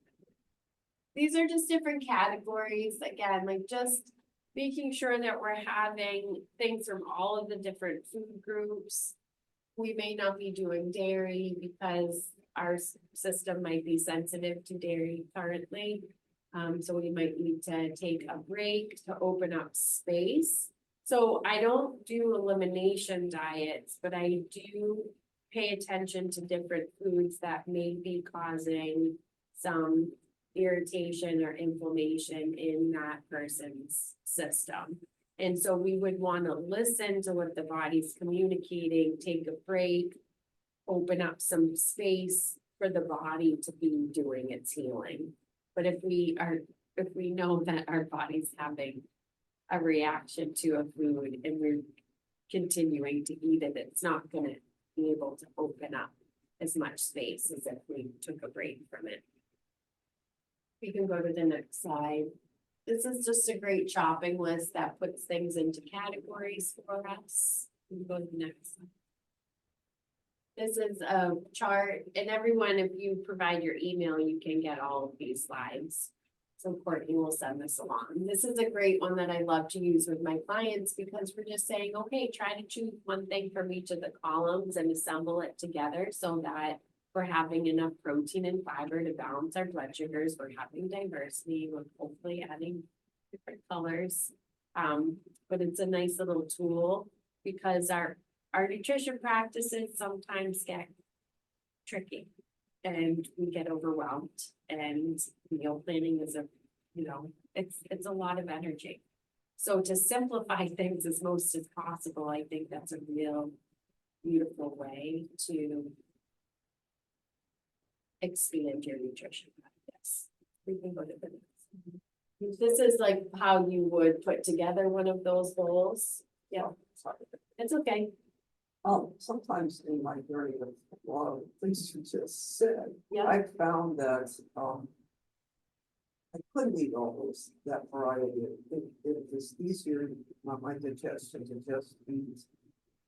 These are just different categories, again, like just making sure that we're having things from all of the different food groups. We may not be doing dairy because our system might be sensitive to dairy currently. So we might need to take a break to open up space. So I don't do elimination diets, but I do pay attention to different foods that may be causing some irritation or inflammation in that person's system. And so we would want to listen to what the body's communicating, take a break, open up some space for the body to be doing its healing. But if we know that our body's having a reaction to a food and we're continuing to eat it, it's not going to be able to open up as much space as if we took a break from it. We can go to the next slide. This is just a great shopping list that puts things into categories for us. We can go to the next slide. This is a chart, and everyone, if you provide your email, you can get all of these slides. So Courtney will send this along. This is a great one that I love to use with my clients because we're just saying, okay, try to choose one thing from each of the columns and assemble it together so that we're having enough protein and fiber to balance our blood sugars. We're having diversity. We're hopefully adding different colors. But it's a nice little tool because our nutrition practices sometimes get tricky and we get overwhelmed, and meal planning is it's a lot of energy. So to simplify things as most as possible, I think that's a real beautiful way to expand your nutrition practice. We can go to the next. This is like how you would put together one of those bowls. Yeah, Sorry. it's okay. Sometimes in my journey of a lot of things you just said, Yeah. I found that, I couldn't eat all those, that variety. It was easier, my digestion to just eat.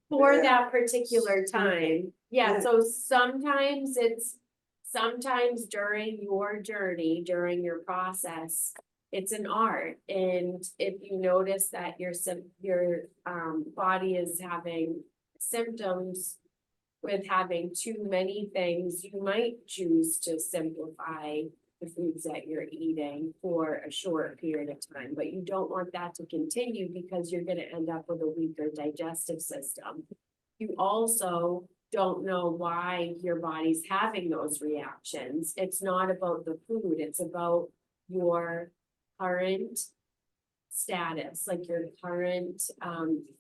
For Yeah. that particular time. Yeah, Yeah. so sometimes during your journey, during your process, it's an art. And if you notice that your body is having symptoms with having too many things, you might choose to simplify the foods that you're eating for a short period of time, but you don't want that to continue because you're gonna end up with a weaker digestive system. You also don't know why your body's having those reactions. It's not about the food, it's about your current status, like your current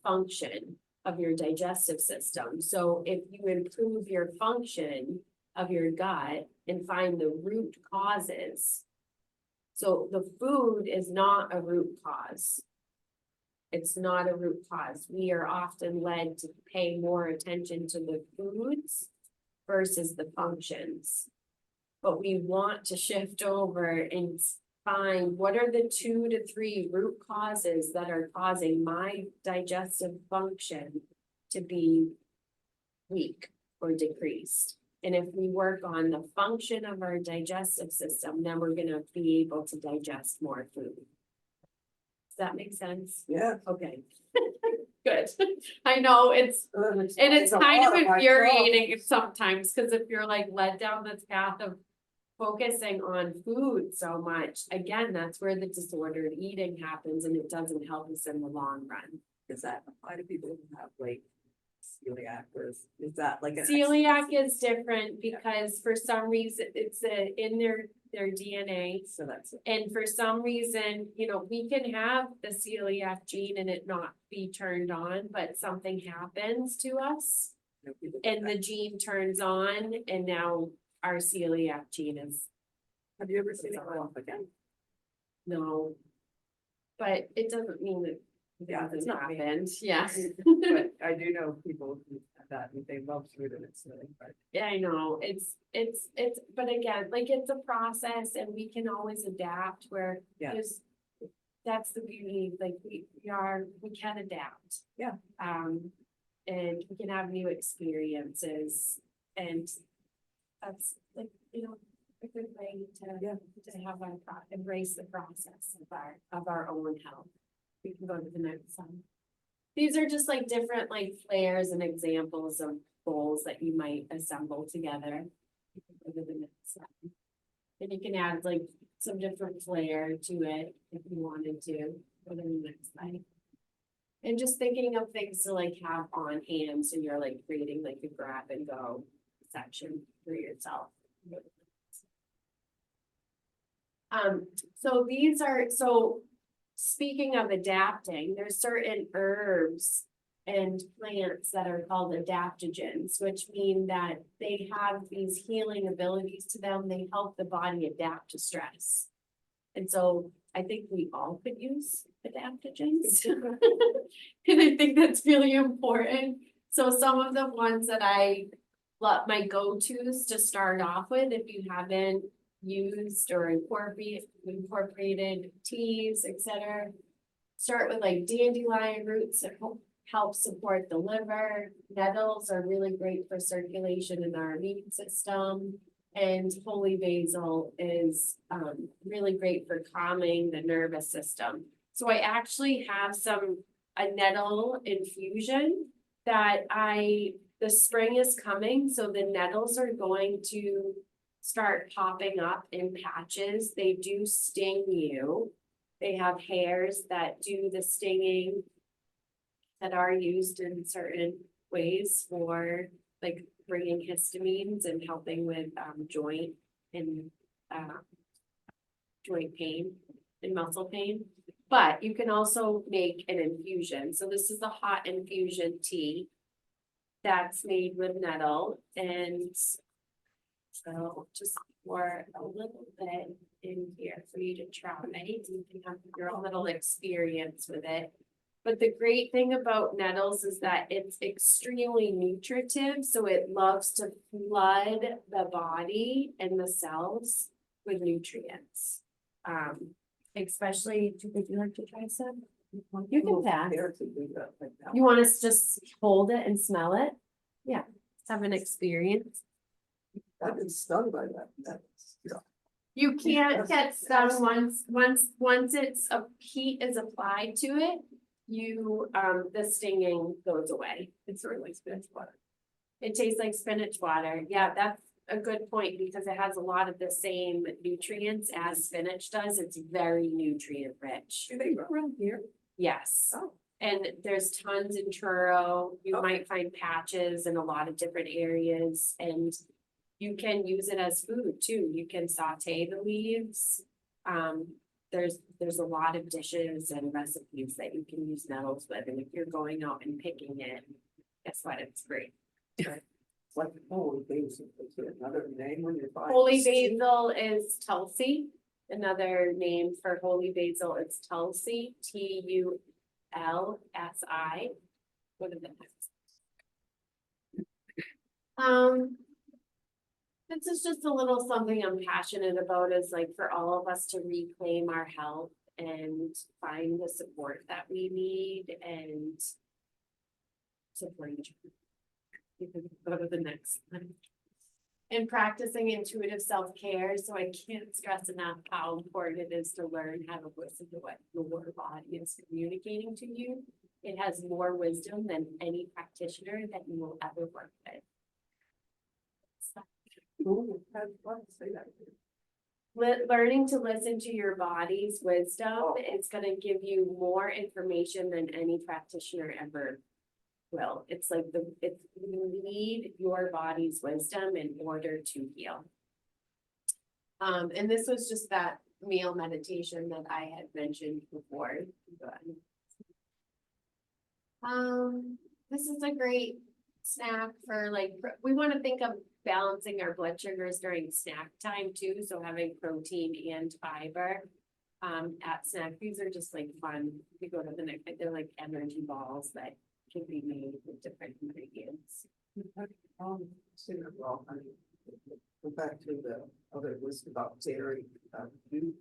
function of your digestive system. So if you improve your function of your gut and find the root causes. So the food is not a root cause. It's not a root cause. We are often led to pay more attention to the foods versus the functions. But we want to shift over and find what are the 2 to 3 root causes that are causing my digestive function to be weak or decreased. And if we work on the function of our digestive system, then we're gonna be able to digest more food. Does that make sense? Yeah. Okay. Good. I know it's and it's a kind of lot my infuriating sometimes, because if you're like led down this path of focusing on food so much, again, that's where the disordered eating happens and it doesn't help us in the long run. Does that apply to people who have like celiac, or is that like an? Celiac is different because for some reason it's in their DNA. So that's, And for some reason, we can have the celiac gene and it not be turned on, but something happens to us. And the gene turns on and now our celiac gene is, have you ever seen it go off again? no. But it doesn't mean that it Yeah, it's hasn't not me. happened, yeah. But I do know people who have that, and they love food and it's really, but Yeah, I know, it's, but again, like, it's a process and we can always adapt where Yeah. there's. That's the beauty, like, we can adapt. Yeah. And we can have new experiences and that's like, a good way to have embrace the process of our own health. We can go to the next one. These are just like different like flares and examples of bowls that you might assemble together. You can go to the next one. And you can add like some different flair to it if you wanted to. Go to the next slide. And just thinking of things to like have on hand, so you're like creating like a grab and go section for yourself. So speaking of adapting, there's certain herbs and plants that are called adaptogens, which mean that they have these healing abilities to them. They help the body adapt to stress. And so I think we all could use adaptogens. And I think that's really important. So some of the ones that I love, my go-tos to start off with, if you haven't used or incorporated teas, etc. Start with like dandelion roots that help support the liver. Nettles are really great for circulation in our immune system. And holy basil is really great for calming the nervous system. So I actually have a nettle infusion that the spring is coming, so the nettles are going to start popping up in patches. They do sting you. They have hairs that do the stinging that are used in certain ways for like bringing histamines and helping with joint and joint pain and muscle pain. But you can also make an infusion. So this is the hot infusion tea that's made with nettle, and so just pour a little bit in here for you to try. You can have your own little experience with it. But the great thing about nettles is that it's extremely nutritive, so it loves to flood the body and the cells with nutrients. Especially, would you like to try some? You can pass. Care to do that right now. You want us to just hold it and smell it? Yeah, let's have an experience. I've been stung by that. Yeah. You can't get stung once heat is applied to it, the stinging goes away. It's sort of like spinach water. It tastes like spinach water. Yeah, that's a good point because it has a lot of the same nutrients as spinach does. It's very nutrient rich. Do they grow around here? Yes. Oh. And there's tons in Truro. You Oh. might find patches in a lot of different areas, and you can use it as food too. You can saute the leaves. There's a lot of dishes and recipes that you can use nettles with, and if you're going out and picking it, guess what? It's great. It's like holy basil. Is there another name when you're buying? Holy basil is Tulsi. Another name for holy basil is Tulsi, Tulsi. What is it? This is just a little something I'm passionate about, is like for all of us to reclaim our health and find the support that we need and support each other. You can go to the next one. And practicing intuitive self-care, so I can't stress enough how important it is to learn how to listen to what your body is communicating to you. It has more wisdom than any practitioner that you will ever work with. Ooh, why don't you say that? Learning to listen to your body's wisdom, Oh. it's gonna give you more information than any practitioner ever will. It's like you need your body's wisdom in order to heal. And this was just that meal meditation that I had mentioned before. This is a great snack for we want to think of balancing our blood sugars during snack time too, so having protein and fiber at snack. These are just like fun. If you go to the next, they're like energy balls that can be made with different ingredients. Say that well, I mean, go back to the other list about dairy, you.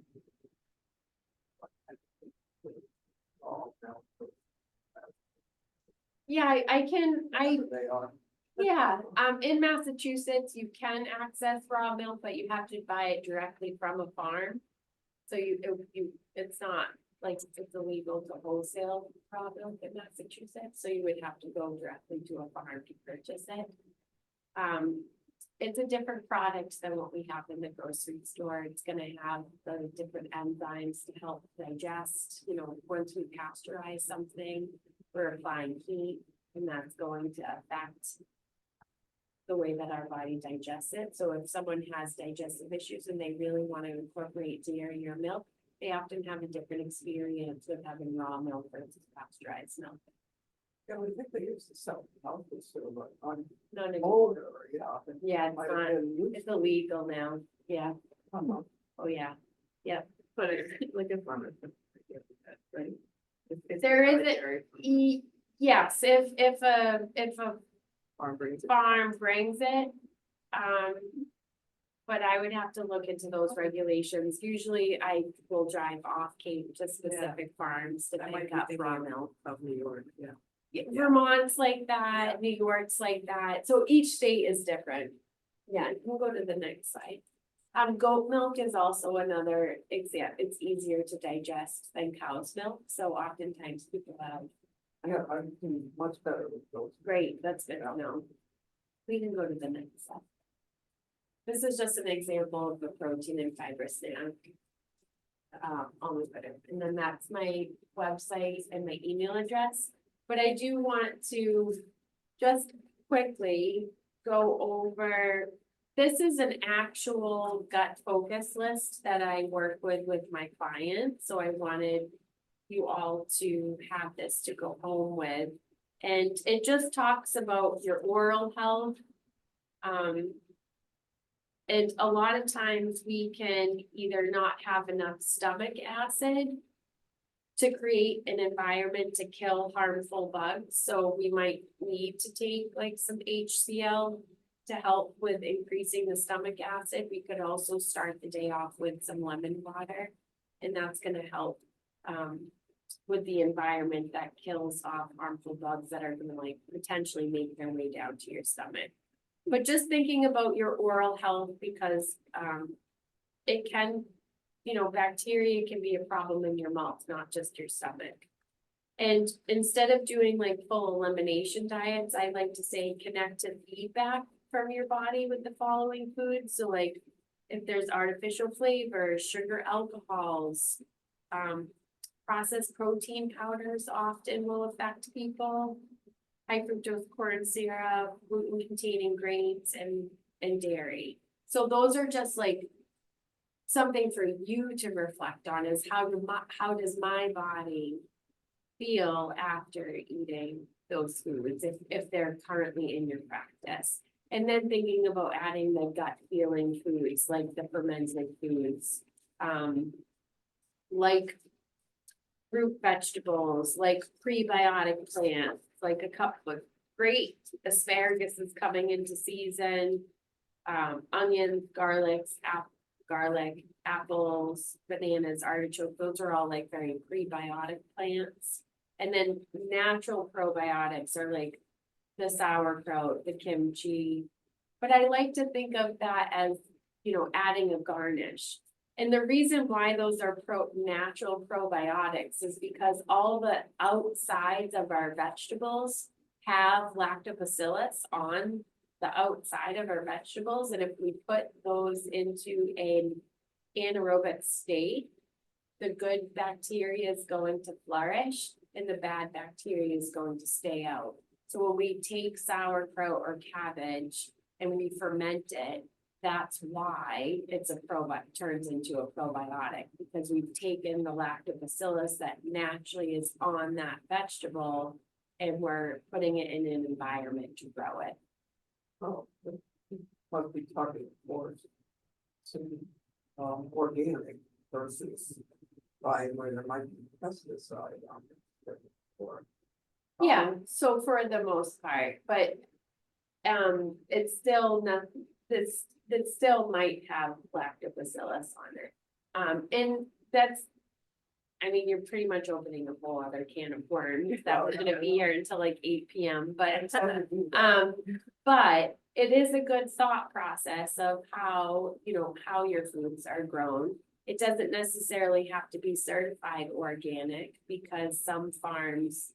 All now. Yeah, They are. yeah, in Massachusetts, you can access raw milk, but you have to buy it directly from a farm. So it's not like it's illegal to wholesale raw milk in Massachusetts, so you would have to go directly to a farm to purchase it. It's a different product than what we have in the grocery store. It's gonna have the different enzymes to help digest, once we pasteurize something, we're applying heat, and that's going to affect the way that our body digests it. So if someone has digestive issues and they really want to incorporate dairy or milk, they often have a different experience with having raw milk versus pasteurized milk. Yeah, I think they used to sell health food sort of like on None of older, yeah. Yeah, it's Might have not, been used it's illegal now. Yeah. to- Oh, yeah. Yep. But it's like a farmer. Right? It's There is proprietary. Yes, if a Farm brings it. farm brings it, but I would have to look into those regulations. Usually I will drive off Cape to specific farms to That might pick be up thinking raw milk. Of New York, yeah. Vermont's like that, New York's like that, so each state is different. Yeah, you can go to the next slide. Goat milk is also another example. It's easier to digest than cow's milk, so oftentimes people have, Yeah, I do much better with those. great, that's good to know. We can go to the next slide. This is just an example of the protein and fiber snack. Always better, and then that's my website and my email address. But I do want to just quickly go over, this is an actual gut focus list that I work with my clients, so I wanted you all to have this to go home with. And it just talks about your oral health. And a lot of times we can either not have enough stomach acid to create an environment to kill harmful bugs, so we might need to take like some HCl to help with increasing the stomach acid. We could also start the day off with some lemon water, and that's gonna help with the environment that kills off harmful bugs that are gonna like potentially make their way down to your stomach. But just thinking about your oral health, because it can, you know, bacteria can be a problem in your mouth, not just your stomach. And instead of doing like full elimination diets, I like to say connect to feedback from your body with the following foods. So like if there's artificial flavors, sugar, alcohols, processed protein powders often will affect people. High fructose corn syrup, gluten containing grains and dairy. So those are just like something for you to reflect on, is how does my body feel after eating those foods if they're currently in your practice. And then thinking about adding the gut feeling foods like the fermented foods, like root vegetables, like prebiotic plants, like a cup of great asparagus is coming into season, onions, garlic, apples, bananas, artichoke, those are all like very prebiotic plants. And then natural probiotics are like the sauerkraut, the kimchi. But I like to think of that as, you know, adding a garnish. And the reason why those are natural probiotics is because all the outsides of our vegetables have lactobacillus on the outside of our vegetables. And if we put those into an anaerobic state, the good bacteria is going to flourish and the bad bacteria is going to stay out. So when we take sauerkraut or cabbage and we ferment it, that's why it's turns into a probiotic, because we've taken the lactobacillus that naturally is on that vegetable and we're putting it in an environment to grow it. Oh, must be targeted for some organic versus by where there might be pesticide on it. Or, Yeah, so for the most part, but it's still not this. That still might have lactobacillus on it. And that's, I mean, you're pretty much opening a whole other can of worms that we're gonna be here until like 8 p.m. But but it is a good thought process of how, you know, how your foods are grown. It doesn't necessarily have to be certified organic, because some farms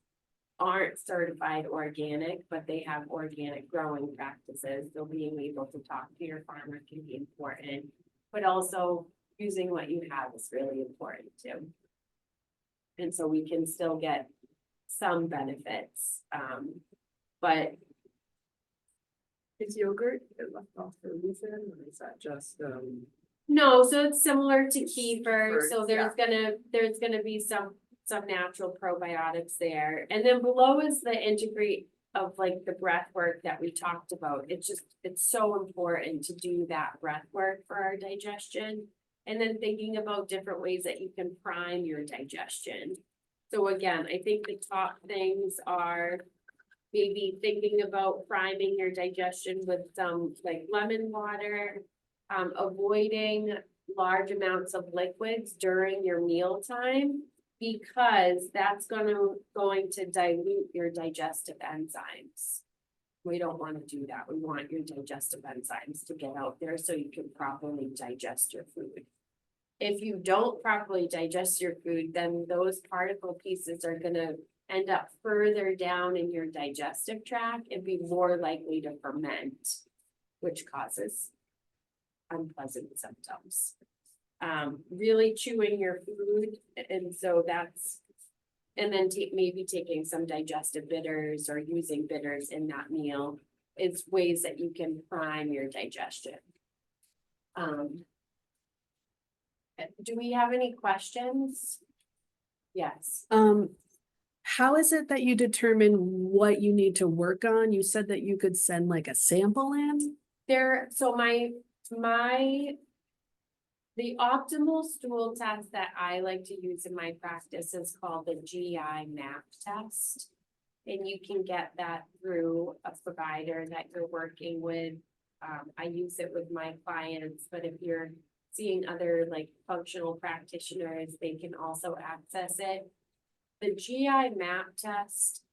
aren't certified organic, but they have organic growing practices. So being able to talk to your farmer can be important, but also using what you have is really important too. And so we can still get some benefits, but Is yogurt left off for a reason, or is that just, no, so it's similar to kefir, Kefir, so there's gonna be some natural probiotics there. And then below is the integrate of like the breath work that we talked about. It's so important to do that breath work for our digestion. And then thinking about different ways that you can prime your digestion. So again, I think the top things are maybe thinking about priming your digestion with some like lemon water, avoiding large amounts of liquids during your mealtime, because that's going to dilute your digestive enzymes. We don't want to do that. We want your digestive enzymes to get out there so you can properly digest your food. If you don't properly digest your food, then those particle pieces are gonna end up further down in your digestive tract and be more likely to ferment, which causes unpleasant symptoms. Really chewing your food, and so that's, and then maybe taking some digestive bitters or using bitters in that meal. It's ways that you can prime your digestion. Do we have any questions? Yes. How is it that you determine what you need to work on? You said that you could send like a sample in? So the optimal stool test that I like to use in my practice is called the GI map test. And you can get that through a provider that you're working with. I use it with my clients, but if you're seeing other like functional practitioners, they can also access it. The GI map test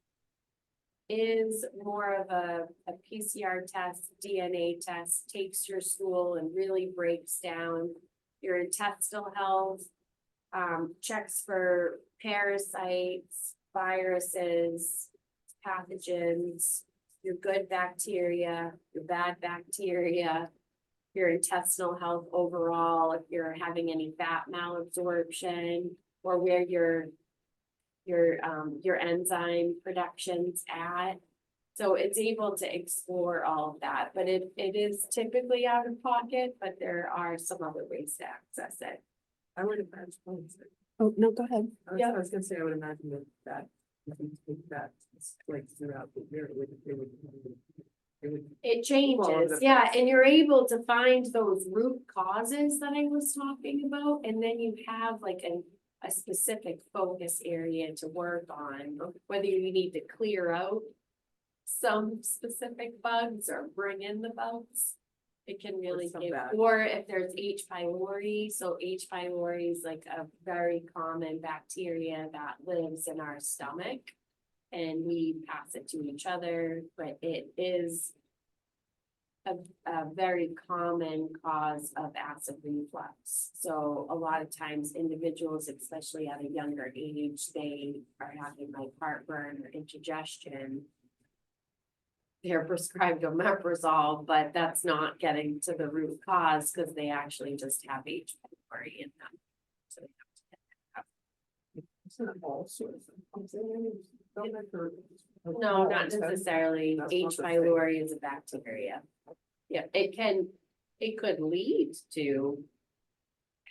is more of a PCR test, DNA test, takes your stool and really breaks down your intestinal health, checks for parasites, viruses, pathogens, your good bacteria, your bad bacteria, your intestinal health overall, if you're having any fat malabsorption, or where your enzyme production's at. So it's able to explore all of that, but it is typically out of pocket, but there are some other ways to access it. I would imagine. Oh, no, go ahead. I was gonna say, I would imagine that if you take that, like throughout the year, it would. It changes, yeah, and you're able to find those root causes that I was talking about, and then you have like a specific focus area to work on, whether you need to clear out some specific bugs or bring in the bugs. It can really some give, bad. or if there's H. pylori, so H. pylori is like a very common bacteria that lives in our stomach. And we pass it to each other, but it is a very common cause of acid reflux. So a lot of times individuals, especially at a younger age, they are having like heartburn or indigestion. They're prescribed omeprazole, but that's not getting to the root cause because they actually just have H. pylori in them. So they have to get that out. It's not all sorts of things. No, not necessarily. That's H. not the pylori is a bacteria. Yeah, it could lead to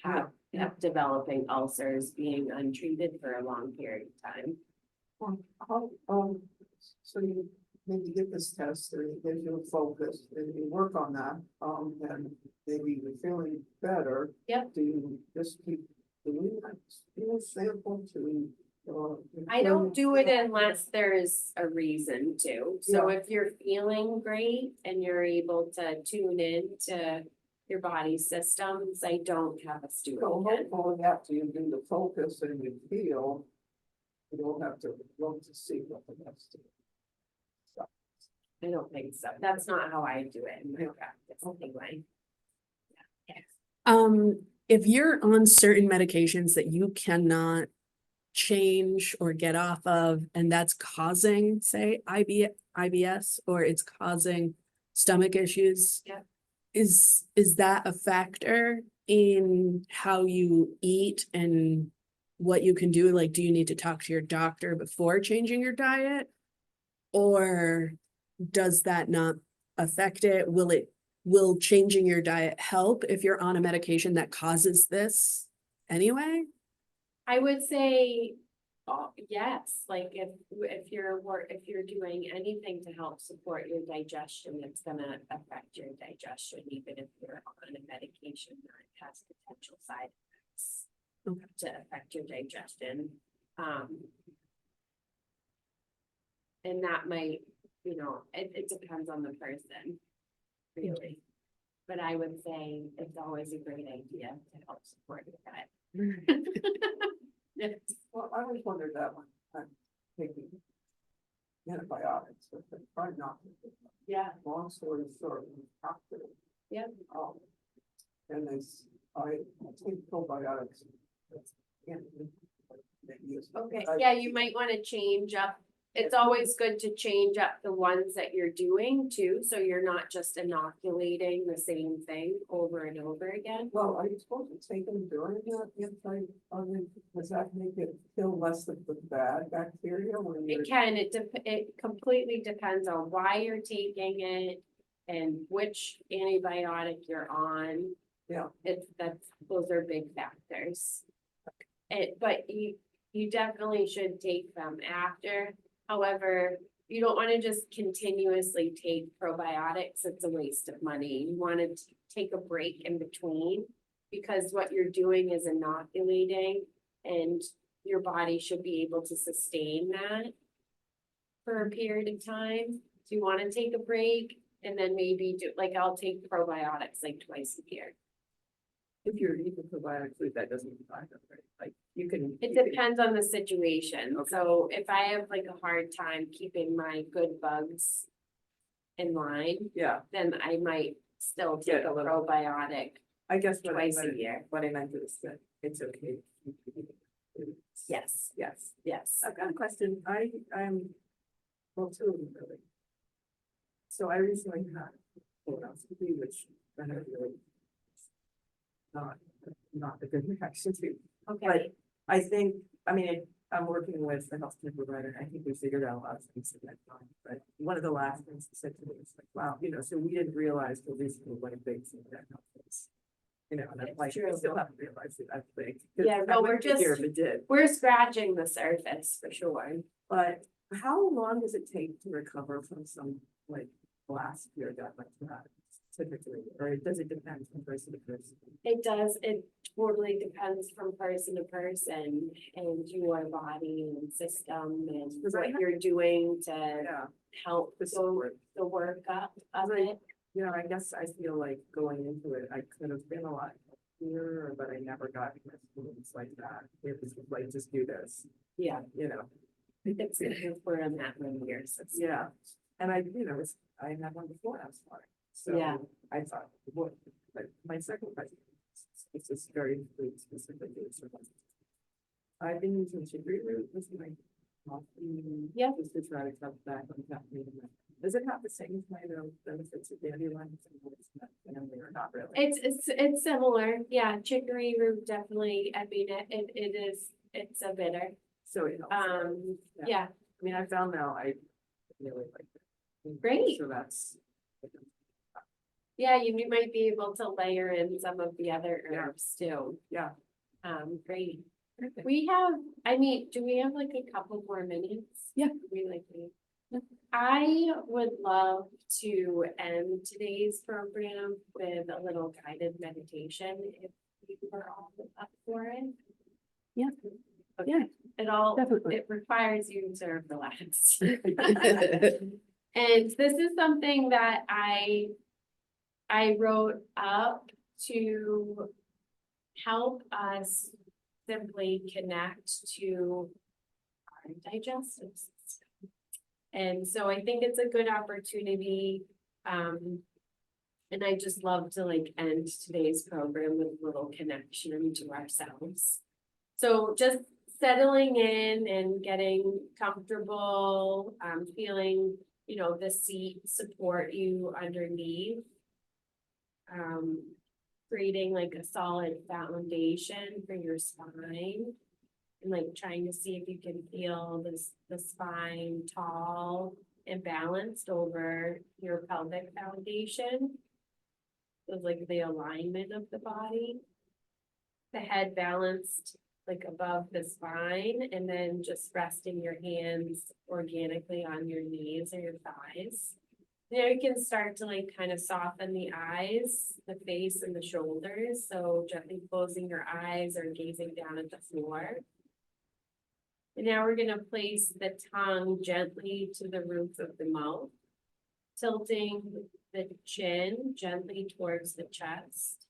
have developing ulcers being untreated for a long period of time. So you maybe get this test or it gives you a focus and you work on that, and maybe you're feeling better. Yep. Do you just keep doing that, sample to? I don't do it unless there's a reason to. So if you're feeling great and you're able to tune in to your body's systems, I don't have us do So it again. hopefully after you do the focus and you feel, you don't have to look to see what the next is. I don't think so. That's not how I do it in my practice anyway. If you're on certain medications that you cannot change or get off of, and that's causing, say, IBS, or it's causing stomach issues. Yeah. Is that a factor in how you eat and what you can do? Like, do you need to talk to your doctor before changing your diet? Or does that not affect it? Will changing your diet help if you're on a medication that causes this anyway? I would say, yes, like if you're doing anything to help support your digestion, it's gonna affect your digestion, even if you're on a medication that has potential side effects to affect your digestion. And that might, it depends on the person, really. But I would say it's always a great idea to help support your diet. Yes. Well, I always wondered that when I'm taking antibiotics, but try not to. sort of after. Yeah. And I take probiotics. And maybe it's- Okay, I- yeah, you might wanna change up. It's always good to change up the ones that you're doing too, so you're not just inoculating the same thing over and over again. Well, are you supposed to take them during that, does that make it kill less of the bad bacteria when you're? It can, it completely depends on why you're taking it and which antibiotic you're on. Yeah. Those are big factors. But you definitely should take them after. However, you don't wanna just continuously take probiotics, it's a waste of money. You wanna take a break in between. Because what you're doing is inoculating and your body should be able to sustain that for a period of time. So you wanna take a break and then maybe do, like, I'll take probiotics like twice a year. If you're eating probiotic food, that doesn't apply, right? Like, you can. It you can- depends on the situation, Okay. so if I have like a hard time keeping my good bugs in line, Yeah, then I might still take Get a a little- probiotic I guess twice a year. what I meant is that it's okay. to keep eating foods. Yes, Yes. yes. I've got a question. I'm, well, two of them really. So I recently had colonoscopy, which I had really not a good reaction to. Okay, I think, I mean, I'm working with a healthcare provider. I think we figured out a lot of things at that time. But one of the last things he said to me was like, wow, so we didn't realize till recently what a big thing that health is. And I'm It's like, true. I still haven't realized it, I think. Yeah, no, we're just- Here, but did. we're scratching the surface for sure. But how long does it take to recover from some like blast fear gut like that? Typically, or does it depend from person to person? It does, it totally depends from person to person and your body and system and Because I what have- you're doing to Yeah, help the the support. workup of Right. it. I guess I feel like going into it, I could have been a lot clearer, but I never got influence like that. It was like, just do this, Yeah, It's, we're in that many years. yeah. And I, I had one before, I was fine. So Yeah. I thought, what, but my second question, this is very food specific. I've been using chicory root as my coffee. Yeah. Just to try to cut back on caffeine. Does it have the same kind of benefits of dandelions or not really? It's similar, yeah, chicory root definitely, I mean, it's a bitter, So it helps. yeah, I mean, I found now I really like it. Great. So that's. yeah, you might be able to layer in some of the other Yeah. herbs too. Yeah. Great. We have, I mean, do we have like a couple more minutes? Yeah. We like, I would love to end today's program with a little guided meditation if you were all up for it. Yeah. Okay. Yeah, definitely. It requires you to relax. And this is something that I wrote up to help us simply connect to our digestive system. And so I think it's a good opportunity. And I just love to like end today's program with a little connection to ourselves. So just settling in and getting comfortable, feeling, the seat support you underneath. Creating like a solid foundation for your spine. And like trying to see if you can feel the spine tall and balanced over your pelvic foundation. So like the alignment of the body. The head balanced like above the spine, and then just resting your hands organically on your knees or your thighs. Now you can start to like kind of soften the eyes, the face and the shoulders. So gently closing your eyes or gazing down at the floor. And now we're gonna place the tongue gently to the roof of the mouth, tilting the chin gently towards the chest.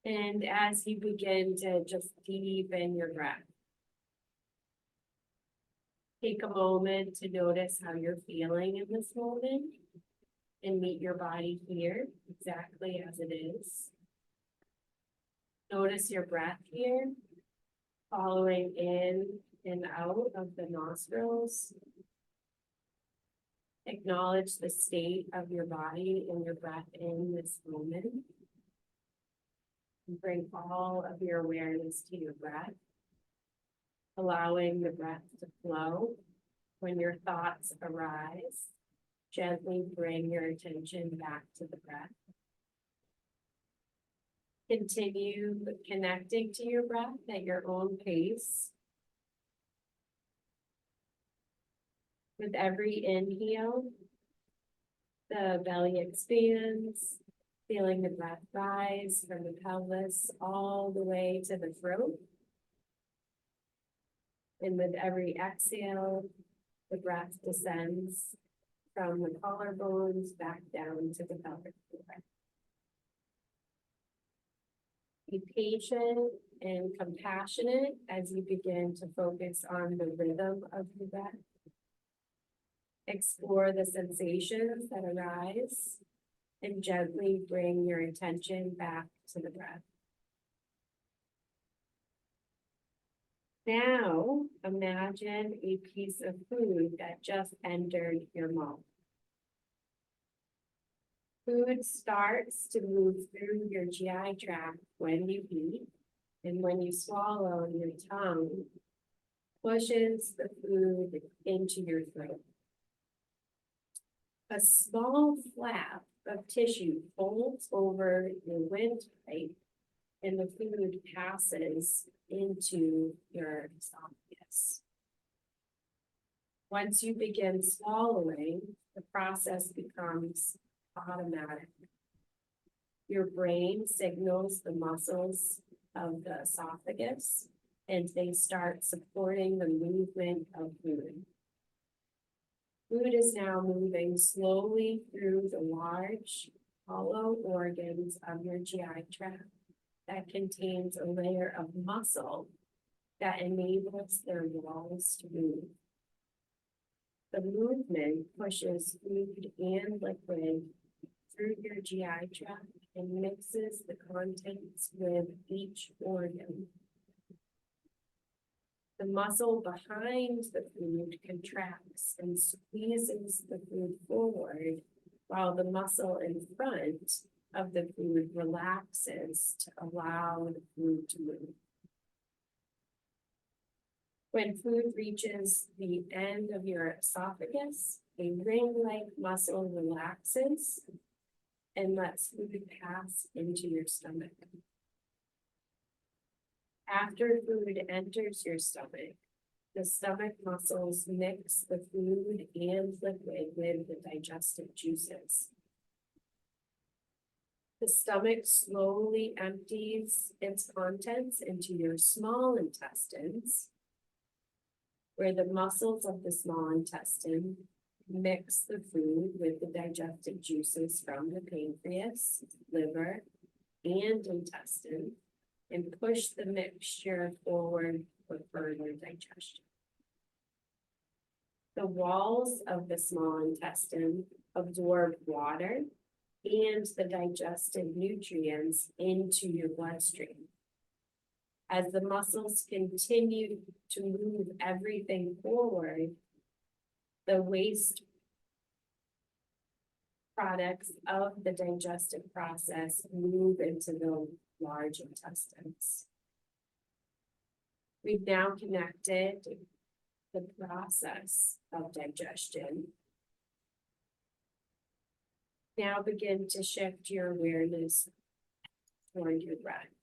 And as you begin to just deepen your breath. Take a moment to notice how you're feeling in this moment. and meet your body here exactly as it is. Notice your breath here, following in and out of the nostrils. Acknowledge the state of your body and your breath in this moment. Bring all of your awareness to your breath, allowing the breath to flow. When your thoughts arise, gently bring your attention back to the breath. Continue connecting to your breath at your own pace. With every inhale, the belly expands, feeling the breath rise from the pelvis all the way to the throat. And with every exhale, the breath descends from the collarbones back down to the pelvic floor. Be patient and compassionate as you begin to focus on the rhythm of your breath. Explore the sensations that arise and gently bring your attention back to the breath. Now, imagine a piece of food that just entered your mouth. Food starts to move through your GI tract when you eat, and when you swallow, your tongue pushes the food into your throat. A small flap of tissue folds over your windpipe, and the food passes into your esophagus. Once you begin swallowing, the process becomes automatic. Your brain signals the muscles of the esophagus, and they start supporting the movement of food. Food is now moving slowly through the large, hollow organs of your GI tract that contains a layer of muscle that enables their walls to move. The movement pushes food and liquid through your GI tract and mixes the contents with each organ. The muscle behind the food contracts and squeezes the food forward, while the muscle in front of the food relaxes to allow the food to move. When food reaches the end of your esophagus, a ring-like muscle relaxes and lets food pass into your stomach. After food enters your stomach, the stomach muscles mix the food and liquid with the digestive juices. The stomach slowly empties its contents into your small intestines, where the muscles of the small intestine mix the food with the digestive juices from the pancreas, liver, and intestine, and push the mixture forward for further digestion. The walls of the small intestine absorb water and the digested nutrients into your bloodstream. As the muscles continue to move everything forward, the waste products of the digestive process move into the large intestines. We've now connected the process of digestion. Now begin to shift your awareness toward your breath.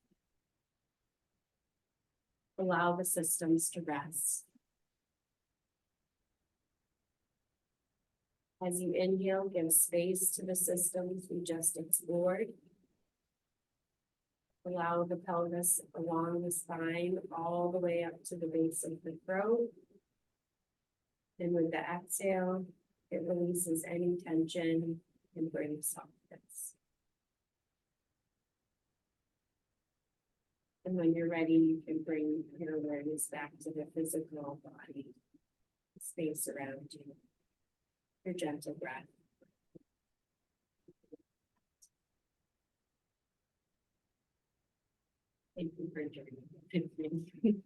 Allow the systems to rest. As you inhale, give space to the systems we just explored. Allow the pelvis along the spine all the way up to the base of the throat. And with the exhale, it releases any tension and brings softness. And when you're ready, you can bring your awareness back to the physical body, the space around you, your gentle breath. Thank you for joining.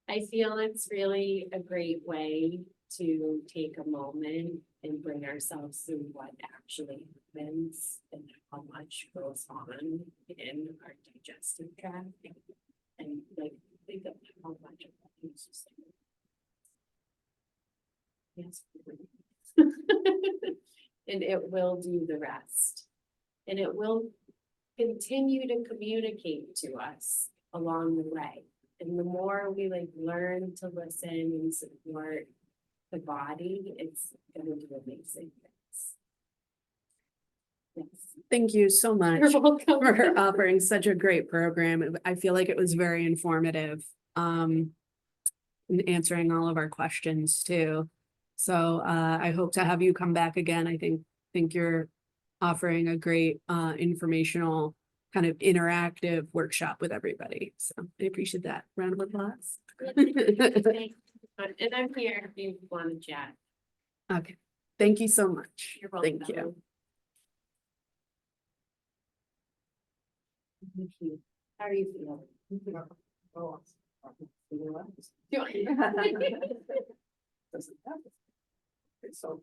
I feel it's really a great way to take a moment and bring ourselves through what actually happens and how much goes on in our digestive tract. And like, think of how much of that is just like, yes. And it will do the rest. And it will continue to communicate to us along the way. And the more we like learn to listen and support the body, it's gonna do amazing things. Yes. Thank you so much You're welcome. for offering such a great program. I feel like it was very informative, in answering all of our questions too. So, I hope to have you come back again. I think you're offering a great, informational kind of interactive workshop with everybody. So I appreciate that. Round of applause. Thanks. And I'm here if you want to chat. Okay, thank you so much. You're welcome. Thank you. Thank you. How are you feeling? Oh, Doing- doesn't happen. Okay, so.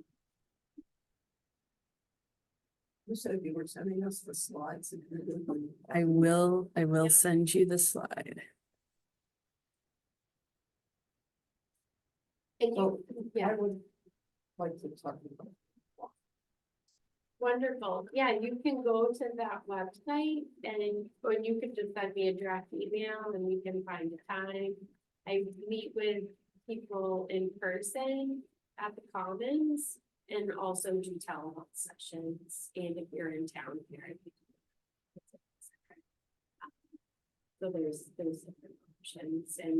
You said you were sending us the slides. I will send you the slide. And So, you, yeah. I would like to talk about. Wonderful. Yeah, you can go to that website and, or you could just send me a draft email and we can find a time. I meet with people in person at the Commons and also do telehealth sessions. And if you're in town here. So there's different options and